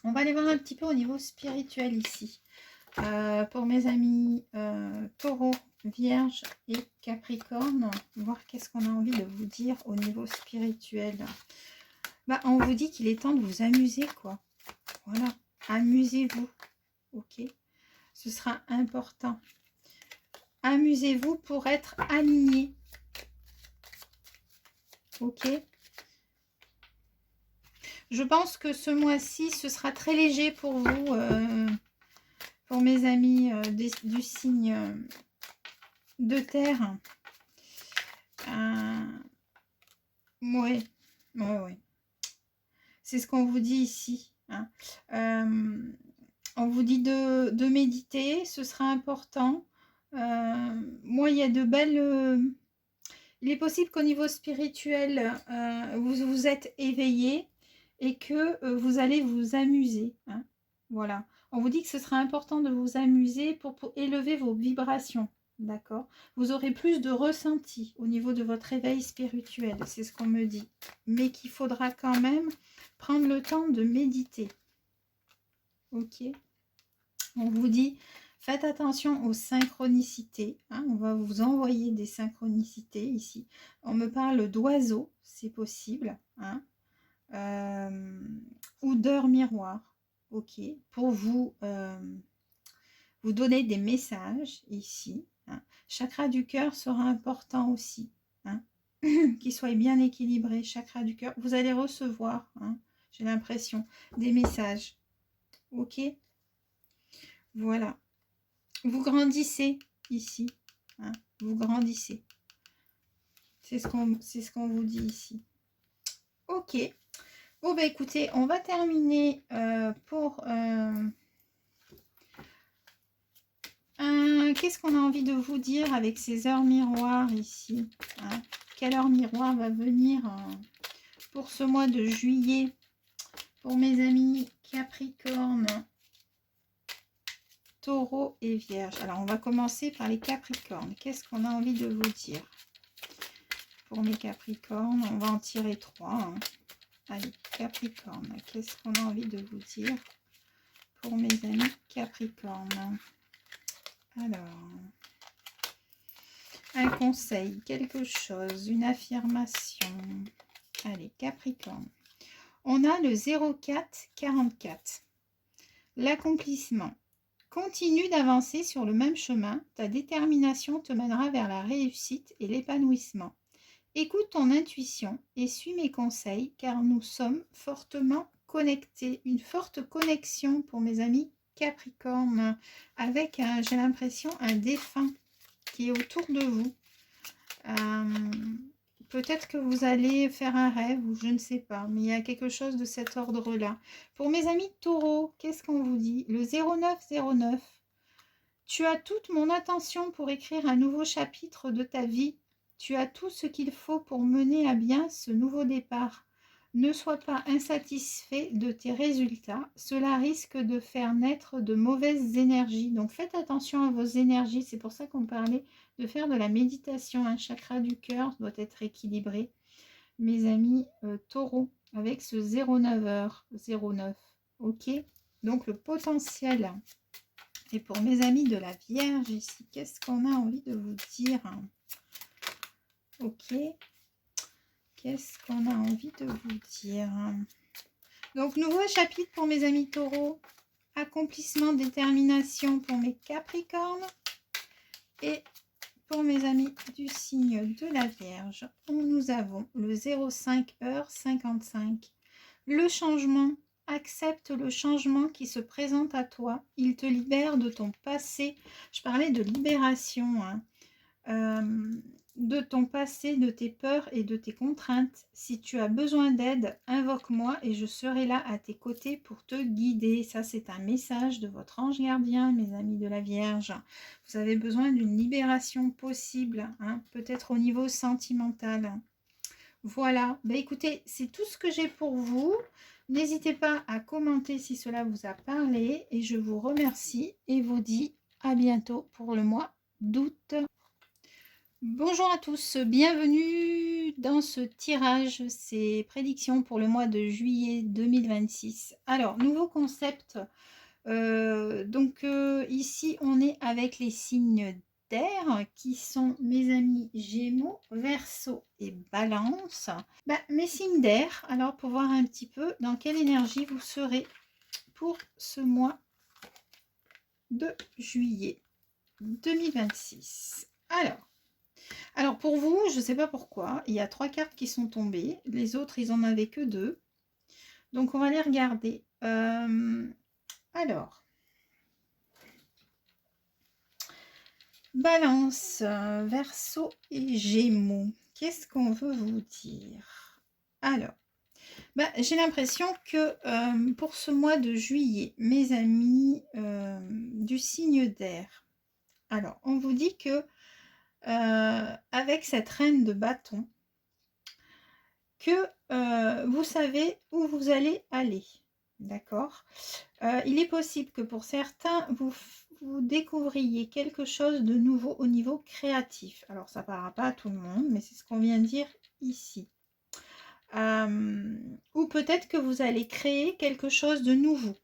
On va aller voir un petit peu au niveau spirituel ici. Pour mes amis Taureau, Vierge et Capricorne, voir qu'est-ce qu'on a envie de vous dire au niveau spirituel. Bah, on vous dit qu'il est temps de vous amuser, quoi. Voilà, amusez-vous, ok. Ce sera important. Amusez-vous pour être aligné, ok. Je pense que ce mois-ci, ce sera très léger pour vous, pour mes amis du signe de terre. Ouais. C'est ce qu'on vous dit ici. Hein. On vous dit de méditer, ce sera important. Moi, il y a de belles... il est possible qu'au niveau spirituel, vous êtes éveillé et que vous allez vous amuser. Hein. Voilà. On vous dit que ce sera important de vous amuser pour élever vos vibrations. D'accord. Vous aurez plus de ressenti au niveau de votre éveil spirituel. C'est ce qu'on me dit. Mais qu'il faudra quand même prendre le temps de méditer. Ok. On vous dit, faites attention aux synchronicités. Hein, on va vous envoyer des synchronicités ici. On me parle d'oiseaux, c'est possible. Hein, ou d'heures miroirs. Ok. Pour vous, vous donner des messages ici. Hein. Chakra du cœur sera important aussi. Hein. Qu'il soit bien équilibré. Chakra du cœur. Vous allez recevoir, hein, j'ai l'impression, des messages. Ok. Voilà. Vous grandissez ici. Hein, vous grandissez. C'est ce qu'on vous dit ici. Ok. Bon, bah écoutez, on va terminer pour... qu'est-ce qu'on a envie de vous dire avec ces heures miroirs ici, hein? Quelle heure miroir va venir pour ce mois de juillet pour mes amis Capricorne, Taureau et Vierge. Alors, on va commencer par les Capricornes. Qu'est-ce qu'on a envie de vous dire pour mes Capricornes? On va en tirer 3. Hein. Allez, Capricorne, qu'est-ce qu'on a envie de vous dire pour mes amis Capricorne? Alors, un conseil, quelque chose, une affirmation. Allez, Capricorne. On a le 0444. L'accomplissement. Continue d'avancer sur le même chemin. Ta détermination te mènera vers la réussite et l'épanouissement. Écoute ton intuition et suis mes conseils car nous sommes fortement connectés. Une forte connexion pour mes amis Capricorne avec, j'ai l'impression, un défunt qui est autour de vous. Peut-être que vous allez faire un rêve ou je ne sais pas, mais il y a quelque chose de cet ordre-là. Pour mes amis Taureau, qu'est-ce qu'on vous dit? Le 0909. Tu as toute mon attention pour écrire un nouveau chapitre de ta vie. Tu as tout ce qu'il faut pour mener à bien ce nouveau départ. Ne sois pas insatisfait de tes résultats. Cela risque de faire naître de mauvaises énergies. Donc faites attention à vos énergies. C'est pour ça qu'on parlait de faire de la méditation. Un chakra du cœur doit être équilibré. Mes amis taureaux, avec ce 09h09. Ok? Donc le potentiel. Et pour mes amis de la Vierge ici, qu'est-ce qu'on a envie de vous dire? Ok. Qu'est-ce qu'on a envie de vous dire? Donc, nouveau chapitre pour mes amis taureaux. Accomplissement, détermination pour mes capricornes. Et pour mes amis du signe de la Vierge, nous avons le 05h55. Le changement. Accepte le changement qui se présente à toi. Il te libère de ton passé. Je parlais de libération. Hein. de ton passé, de tes peurs et de tes contraintes. Si tu as besoin d'aide, invoque-moi et je serai là à tes côtés pour te guider. Ça, c'est un message de votre ange gardien, mes amis de la Vierge. Vous avez besoin d'une libération possible, hein, peut-être au niveau sentimental. Voilà, bah écoutez, c'est tout ce que j'ai pour vous. N'hésitez pas à commenter si cela vous a parlé et je vous remercie et vous dis à bientôt pour le mois d'août. Bonjour à tous, bienvenue dans ce tirage, ces prédictions pour le mois de juillet 2026. Alors, nouveau concept, ici on est avec les signes d'air qui sont mes amis Gémeaux, Verseau et Balance. Mes signes d'air, alors pour voir un petit peu dans quelle énergie vous serez pour ce mois de juillet 2026. Alors pour vous, je ne sais pas pourquoi, il y a 3 cartes qui sont tombées. Les autres, ils en avaient que 2. Donc on va les regarder. Alors, Balance, Verseau et Gémeaux. Qu'est-ce qu'on veut vous dire? Alors, j'ai l'impression que pour ce mois de juillet, mes amis du signe d'air, alors on vous dit que avec cette reine de bâton, que vous savez où vous allez aller, d'accord? Il est possible que pour certains, vous découvriez quelque chose de nouveau au niveau créatif. Alors, ça ne parlera pas à tout le monde, mais c'est ce qu'on vient de dire ici. Ou peut-être que vous allez créer quelque chose de nouveau.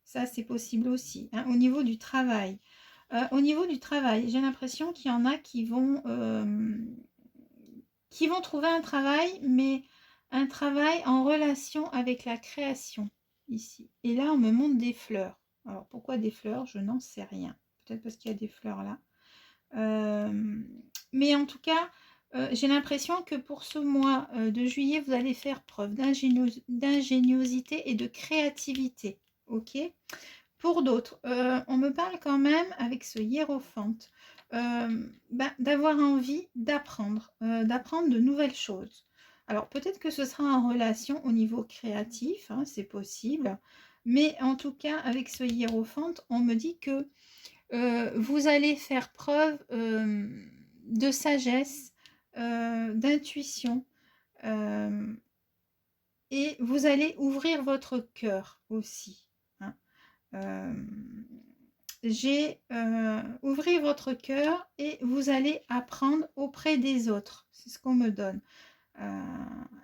Ça, c'est possible aussi, hein, au niveau du travail. Au niveau du travail, j'ai l'impression qu'il y en a qui vont trouver un travail, mais un travail en relation avec la création, ici. Et là, on me montre des fleurs. Alors, pourquoi des fleurs? Je n'en sais rien. Peut-être parce qu'il y a des fleurs là. Mais en tout cas, j'ai l'impression que pour ce mois de juillet, vous allez faire preuve d'ingéniosité et de créativité. Ok? Pour d'autres, on me parle quand même avec ce hiérophante d'avoir envie d'apprendre de nouvelles choses. Alors peut-être que ce sera en relation au niveau créatif, hein, c'est possible, mais en tout cas avec ce hiérophante, on me dit que vous allez faire preuve de sagesse, d'intuition, et vous allez ouvrir votre cœur aussi. Hein. Ouvrir votre cœur et vous allez apprendre auprès des autres. C'est ce qu'on me donne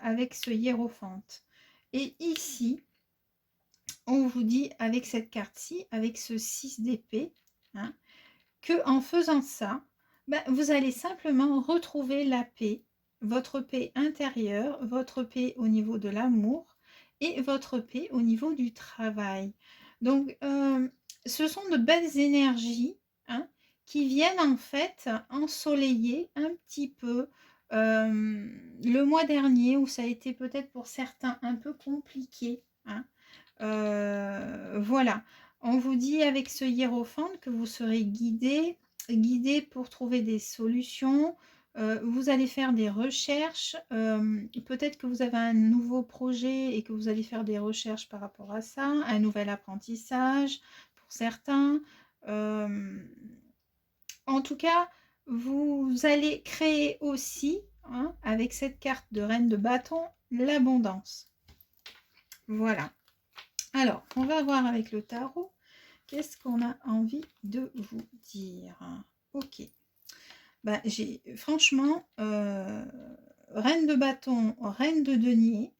avec ce hiérophante. Et ici, on vous dit avec cette carte-ci, avec ce 6 d'épée, hein, que en faisant ça, vous allez simplement retrouver la paix, votre paix intérieure, votre paix au niveau de l'amour et votre paix au niveau du travail. Donc, ce sont de belles énergies, hein, qui viennent en fait ensoleiller un petit peu le mois dernier où ça a été peut-être pour certains un peu compliqué. Hein. Voilà, on vous dit avec ce hiérophante que vous serez guidé pour trouver des solutions. Vous allez faire des recherches, peut-être que vous avez un nouveau projet et que vous allez faire des recherches par rapport à ça, un nouvel apprentissage pour certains. En tout cas, vous allez créer aussi, hein, avec cette carte de reine de bâton, l'abondance. Voilà. Alors, on va voir avec le tarot. Qu'est-ce qu'on a envie de vous dire? Ok. J'ai franchement reine de bâton, reine de denier.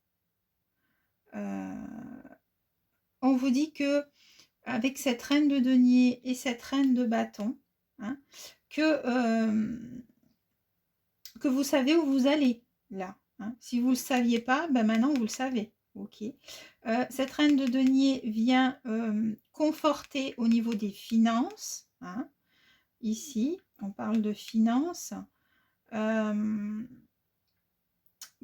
On vous dit que avec cette reine de denier et cette reine de bâton, hein, que vous savez où vous allez là. Hein. Si vous ne le saviez pas, maintenant vous le savez. Ok. Cette reine de denier vient conforter au niveau des finances. Hein. Ici, on parle de finances.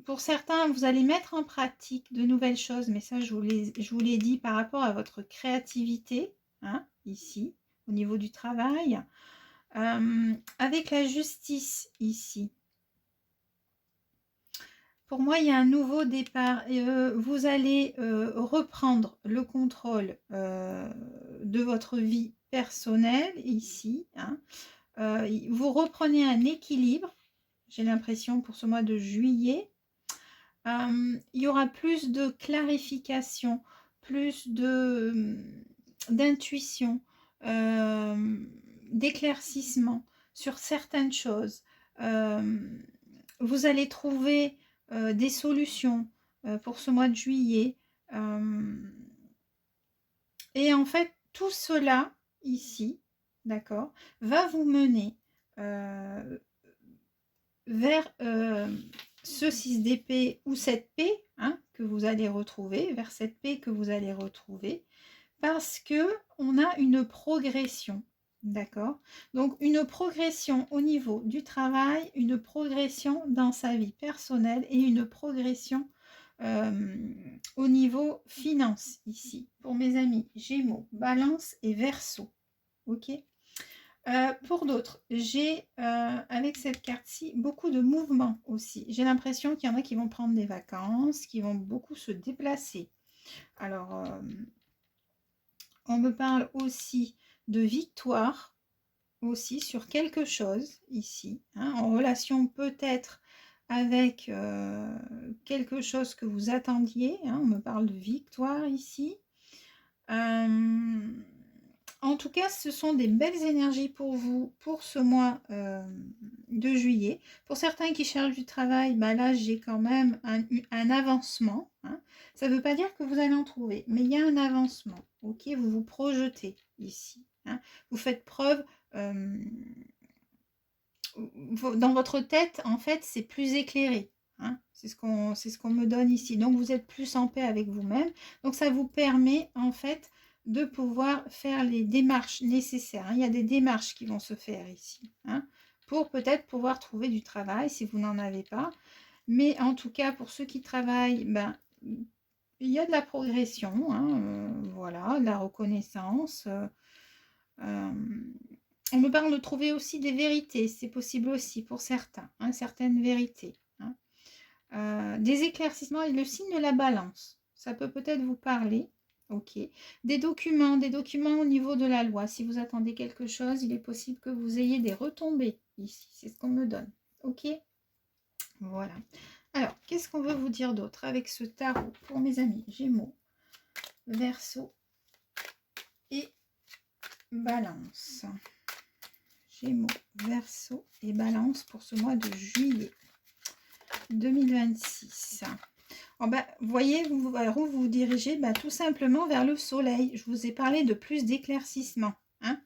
Pour certains, vous allez mettre en pratique de nouvelles choses, mais ça, je vous l'ai dit par rapport à votre créativité, hein, ici, au niveau du travail. Avec la justice ici, pour moi, il y a un nouveau départ. Vous allez reprendre le contrôle de votre vie personnelle ici. Hein. Vous reprenez un équilibre, j'ai l'impression, pour ce mois de juillet. Il y aura plus de clarification, plus d'intuition, d'éclaircissement sur certaines choses. Vous allez trouver des solutions pour ce mois de juillet. Et en fait, tout cela ici, d'accord, va vous mener vers ce 6 d'épée ou cette paix hein, que vous allez retrouver, vers cette paix que vous allez retrouver, parce que on a une progression. D'accord. Donc, une progression au niveau du travail, une progression dans sa vie personnelle et une progression au niveau finance ici. Pour mes amis Gémeaux, Balance et Verseau. Ok. Pour d'autres, j'ai avec cette carte-ci beaucoup de mouvements aussi. J'ai l'impression qu'il y en a qui vont prendre des vacances, qui vont beaucoup se déplacer. Alors, on me parle aussi de victoire aussi sur quelque chose ici, hein, en relation peut-être avec quelque chose que vous attendiez, hein, on me parle de victoire ici. En tout cas, ce sont des belles énergies pour vous pour ce mois de juillet. Pour certains qui cherchent du travail, bah là j'ai quand même un avancement. Hein. Ça ne veut pas dire que vous allez en trouver, mais il y a un avancement. Ok, vous vous projetez ici. Hein. Vous faites preuve dans votre tête, en fait, c'est plus éclairé. Hein. C'est ce qu'on me donne ici. Donc, vous êtes plus en paix avec vous-même. Donc, ça vous permet, en fait, de pouvoir faire les démarches nécessaires. Hein. Il y a des démarches qui vont se faire ici. Hein, pour peut-être pouvoir trouver du travail si vous n'en avez pas. Mais en tout cas, pour ceux qui travaillent, ben, il y a de la progression. Hein, voilà, de la reconnaissance. On me parle de trouver aussi des vérités, c'est possible aussi pour certains, hein, certaines vérités. Hein. Des éclaircissements et le signe de la balance, ça peut peut-être vous parler. Ok. Des documents au niveau de la loi. Si vous attendez quelque chose, il est possible que vous ayez des retombées ici. C'est ce qu'on me donne. Ok. Voilà. Alors, qu'est-ce qu'on veut vous dire d'autre avec ce tarot pour mes amis Gémeaux, Verseau et Balance. Gémeaux, Verseau et Balance pour ce mois de juillet 2026. Oh bah, vous voyez, vous vous dirigez bah, tout simplement vers le soleil. Je vous ai parlé de plus d'éclaircissement. Hein,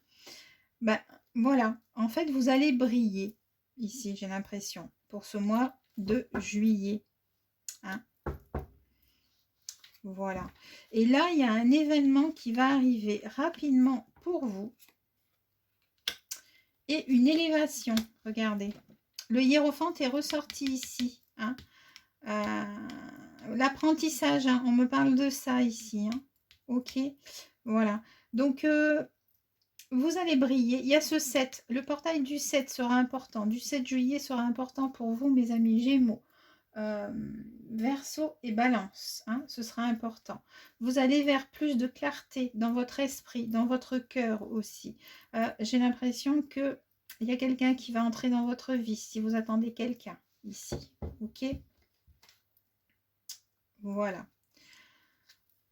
bah, voilà, en fait, vous allez briller ici, j'ai l'impression, pour ce mois de juillet. Hein. Voilà. Et là, il y a un événement qui va arriver rapidement pour vous. Et une élévation, regardez. Le hiérophante est ressorti ici. Hein. L'apprentissage, hein, on me parle de ça ici. Hein. Ok, voilà. Donc, vous allez briller. Il y a ce 7. Le portail du 7 sera important. Du 7 juillet sera important pour vous, mes amis Gémeaux. Verseau et Balance, hein, ce sera important. Vous allez vers plus de clarté dans votre esprit, dans votre cœur aussi. J'ai l'impression que il y a quelqu'un qui va entrer dans votre vie si vous attendez quelqu'un ici. Ok, voilà.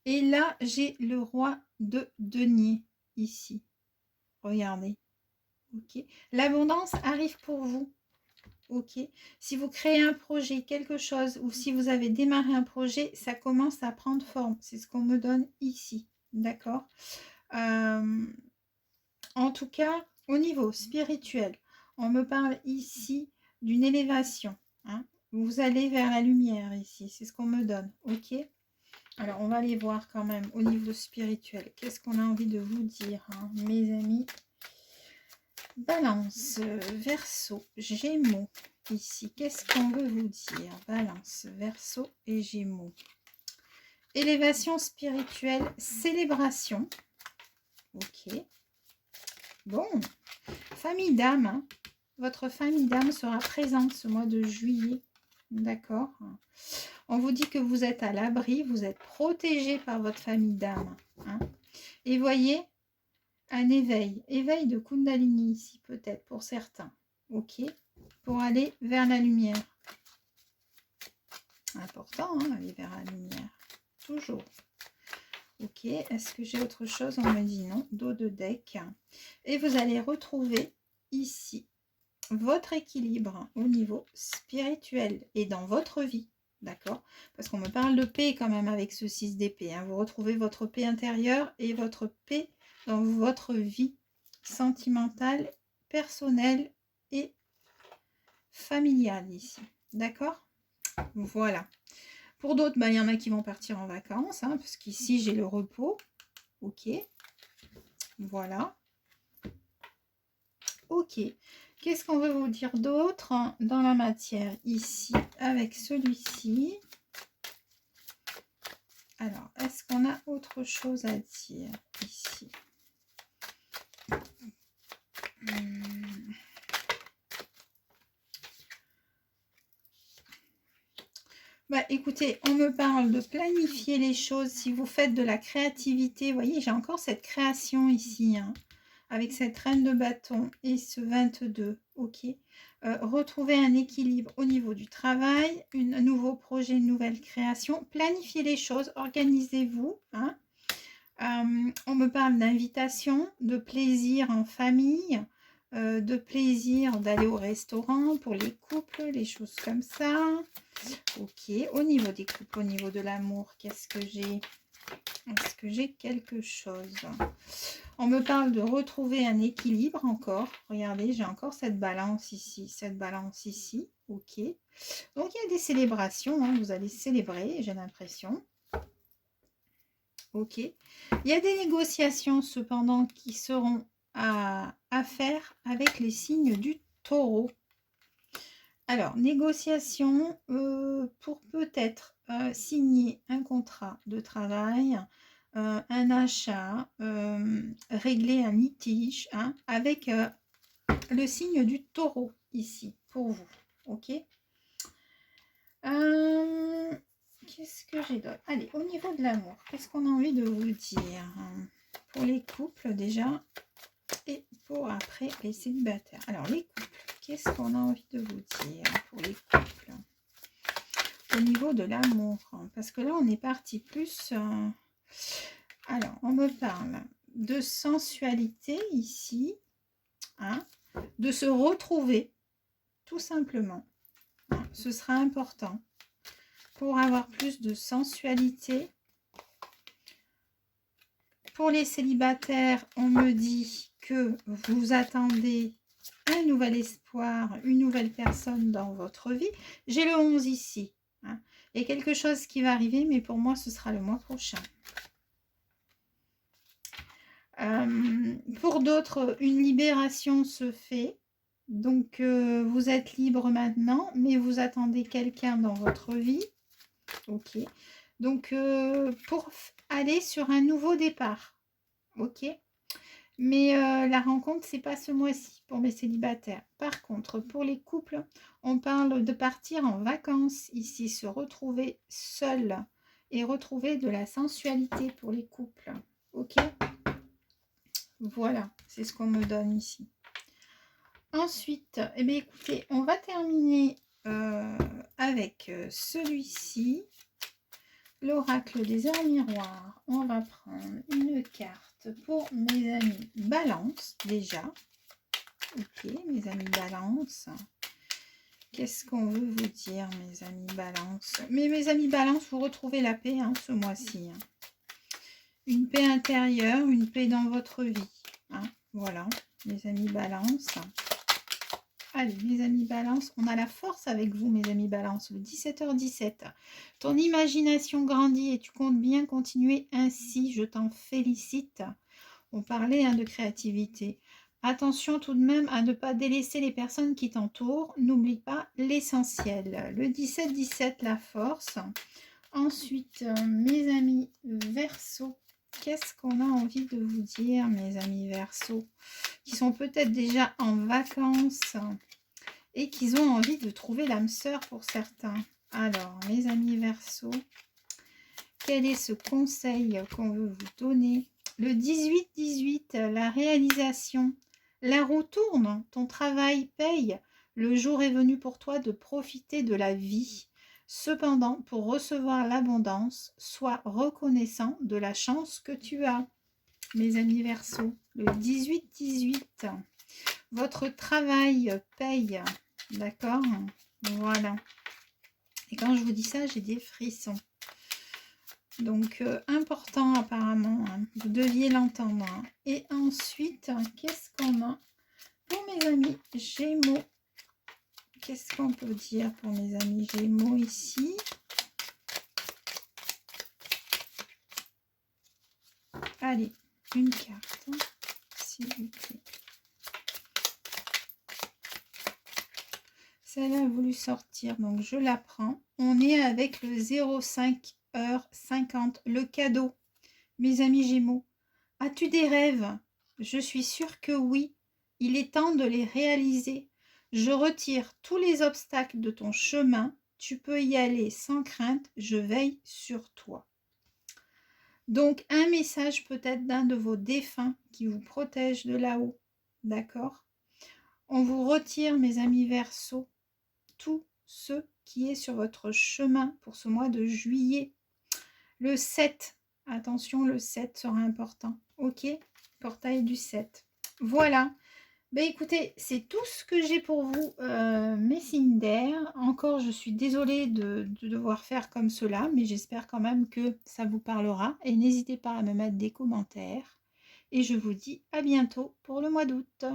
Et là, j'ai le roi de denier ici. Regardez. Ok, l'abondance arrive pour vous. Ok, si vous créez un projet, quelque chose, ou si vous avez démarré un projet, ça commence à prendre forme. C'est ce qu'on me donne ici. D'accord. En tout cas, au niveau spirituel, on me parle ici d'une élévation. Hein. Vous allez vers la lumière ici. C'est ce qu'on me donne. Ok. Alors, on va aller voir quand même au niveau spirituel. Qu'est-ce qu'on a envie de vous dire, hein, mes amis? Balance, Verseau, Gémeaux, ici, qu'est-ce qu'on veut vous dire? Balance, Verseau et Gémeaux. Élévation spirituelle, célébration. Ok. Bon. Famille d'âme, hein. Votre famille d'âme sera présente ce mois de juillet. D'accord? On vous dit que vous êtes à l'abri, vous êtes protégé par votre famille d'âme. Hein. Et voyez, un éveil de Kundalini ici, peut-être pour certains. Ok? Pour aller vers la lumière. Important, hein, aller vers la lumière. Toujours. Ok, est-ce que j'ai autre chose? On me dit non. Dos de deck. Et vous allez retrouver ici votre équilibre au niveau spirituel et dans votre vie. D'accord? Parce qu'on me parle de paix quand même avec ce 6 d'épée. Hein. Vous retrouvez votre paix intérieure et votre paix dans votre vie sentimentale, personnelle et familiale ici. D'accord? Voilà. Pour d'autres, il y en a qui vont partir en vacances, hein, parce qu'ici, j'ai le repos. Ok. Voilà. Ok. Qu'est-ce qu'on veut vous dire d'autre dans la matière ici avec celui-ci? Alors, est-ce qu'on a autre chose à dire ici? Bah, écoutez, on me parle de planifier les choses. Si vous faites de la créativité, vous voyez, j'ai encore cette création ici, hein, avec cette reine de bâton et ce 22, ok. Retrouver un équilibre au niveau du travail, un nouveau projet, une nouvelle création. Planifiez les choses, organisez-vous. Hein. On me parle d'invitation, de plaisir en famille, de plaisir d'aller au restaurant pour les couples, les choses comme ça. Ok, au niveau des couples, au niveau de l'amour, qu'est-ce que j'ai? Est-ce que j'ai quelque chose? On me parle de retrouver un équilibre encore. Regardez, j'ai encore cette balance ici, cette balance ici. Ok. Donc, il y a des célébrations. Hein, vous allez célébrer, j'ai l'impression. Ok. Il y a des négociations, cependant, qui seront à faire avec les signes du taureau. Alors, négociation pour peut-être signer un contrat de travail, un achat, régler un litige, hein, avec le signe du taureau ici, pour vous. Ok. Qu'est-ce que j'ai d'autre? Allez, au niveau de l'amour, qu'est-ce qu'on a envie de vous dire? Pour les couples déjà, et pour après les célibataires. Alors, les couples, qu'est-ce qu'on a envie de vous dire pour les couples? Au niveau de l'amour, parce que là, on est parti plus... Alors, on me parle de sensualité ici, hein, de se retrouver, tout simplement. Hein, ce sera important pour avoir plus de sensualité. Pour les célibataires, on me dit que vous attendez un nouvel espoir, une nouvelle personne dans votre vie. J'ai le 11 ici. Hein. Il y a quelque chose qui va arriver, mais pour moi, ce sera le mois prochain. Pour d'autres, une libération se fait. Donc, vous êtes libre maintenant, mais vous attendez quelqu'un dans votre vie. Ok. Donc, pour aller sur un nouveau départ. Ok. Mais la rencontre, c'est pas ce mois-ci pour mes célibataires. Par contre, pour les couples, on parle de partir en vacances ici, se retrouver seul et retrouver de la sensualité pour les couples. Ok. Voilà, c'est ce qu'on me donne ici. Ensuite, eh bien, écoutez, on va terminer avec celui-ci, l'oracle des heures miroirs. On va prendre une carte pour mes amis Balance, déjà. Ok, mes amis Balance. Qu'est-ce qu'on veut vous dire, mes amis Balance? Mais mes amis Balance, vous retrouvez la paix hein, ce mois-ci. Hein. Une paix intérieure, une paix dans votre vie. Hein. Voilà, mes amis Balance. Allez, mes amis Balance, on a la force avec vous, mes amis Balance, le 17h17. Ton imagination grandit et tu comptes bien continuer ainsi. Je t'en félicite. On parlait hein, de créativité. Attention tout de même à ne pas délaisser les personnes qui t'entourent. N'oublie pas l'essentiel. Le 17-17, la force. Ensuite, mes amis Verseau. qu'est-ce qu'on a envie de vous dire, mes amis Verseau, qui sont peut-être déjà en vacances et qui ont envie de trouver l'âme sœur pour certains. Alors, mes amis Verseau, quel est ce conseil qu'on veut vous donner? Le 18-18, la réalisation. La roue tourne, ton travail paye. Le jour est venu pour toi de profiter de la vie. Cependant, pour recevoir l'abondance, sois reconnaissant de la chance que tu as. Mes amis Verseau, le 18-18, votre travail paye. D'accord? Voilà. Et quand je vous dis ça, j'ai des frissons. Donc, important apparemment, hein. Vous deviez l'entendre. Hein. Et ensuite, qu'est-ce qu'on a pour mes amis Gémeaux? Qu'est-ce qu'on peut dire pour mes amis Gémeaux ici? Allez, une carte, hein, s'il vous plaît. Celle-là a voulu sortir, donc je la prends. On est avec le 05h50, le cadeau. Mes amis Gémeaux, as-tu des rêves? Je suis sûre que oui. Il est temps de les réaliser. Je retire tous les obstacles de ton chemin. Tu peux y aller sans crainte. Je veille sur toi. Donc, un message peut-être d'un de vos défunts qui vous protège de là-haut. D'accord? On vous retire, mes amis Verseaux, tout ce qui est sur votre chemin pour ce mois de juillet. Le 7, attention, le 7 sera important. Ok? Portail du 7. Voilà. Ben écoutez, c'est tout ce que j'ai pour vous, mes signes d'air. Encore, je suis désolée de devoir faire comme cela, mais j'espère quand même que ça vous parlera. Et n'hésitez pas à me mettre des commentaires. Et je vous dis à bientôt pour le mois d'août.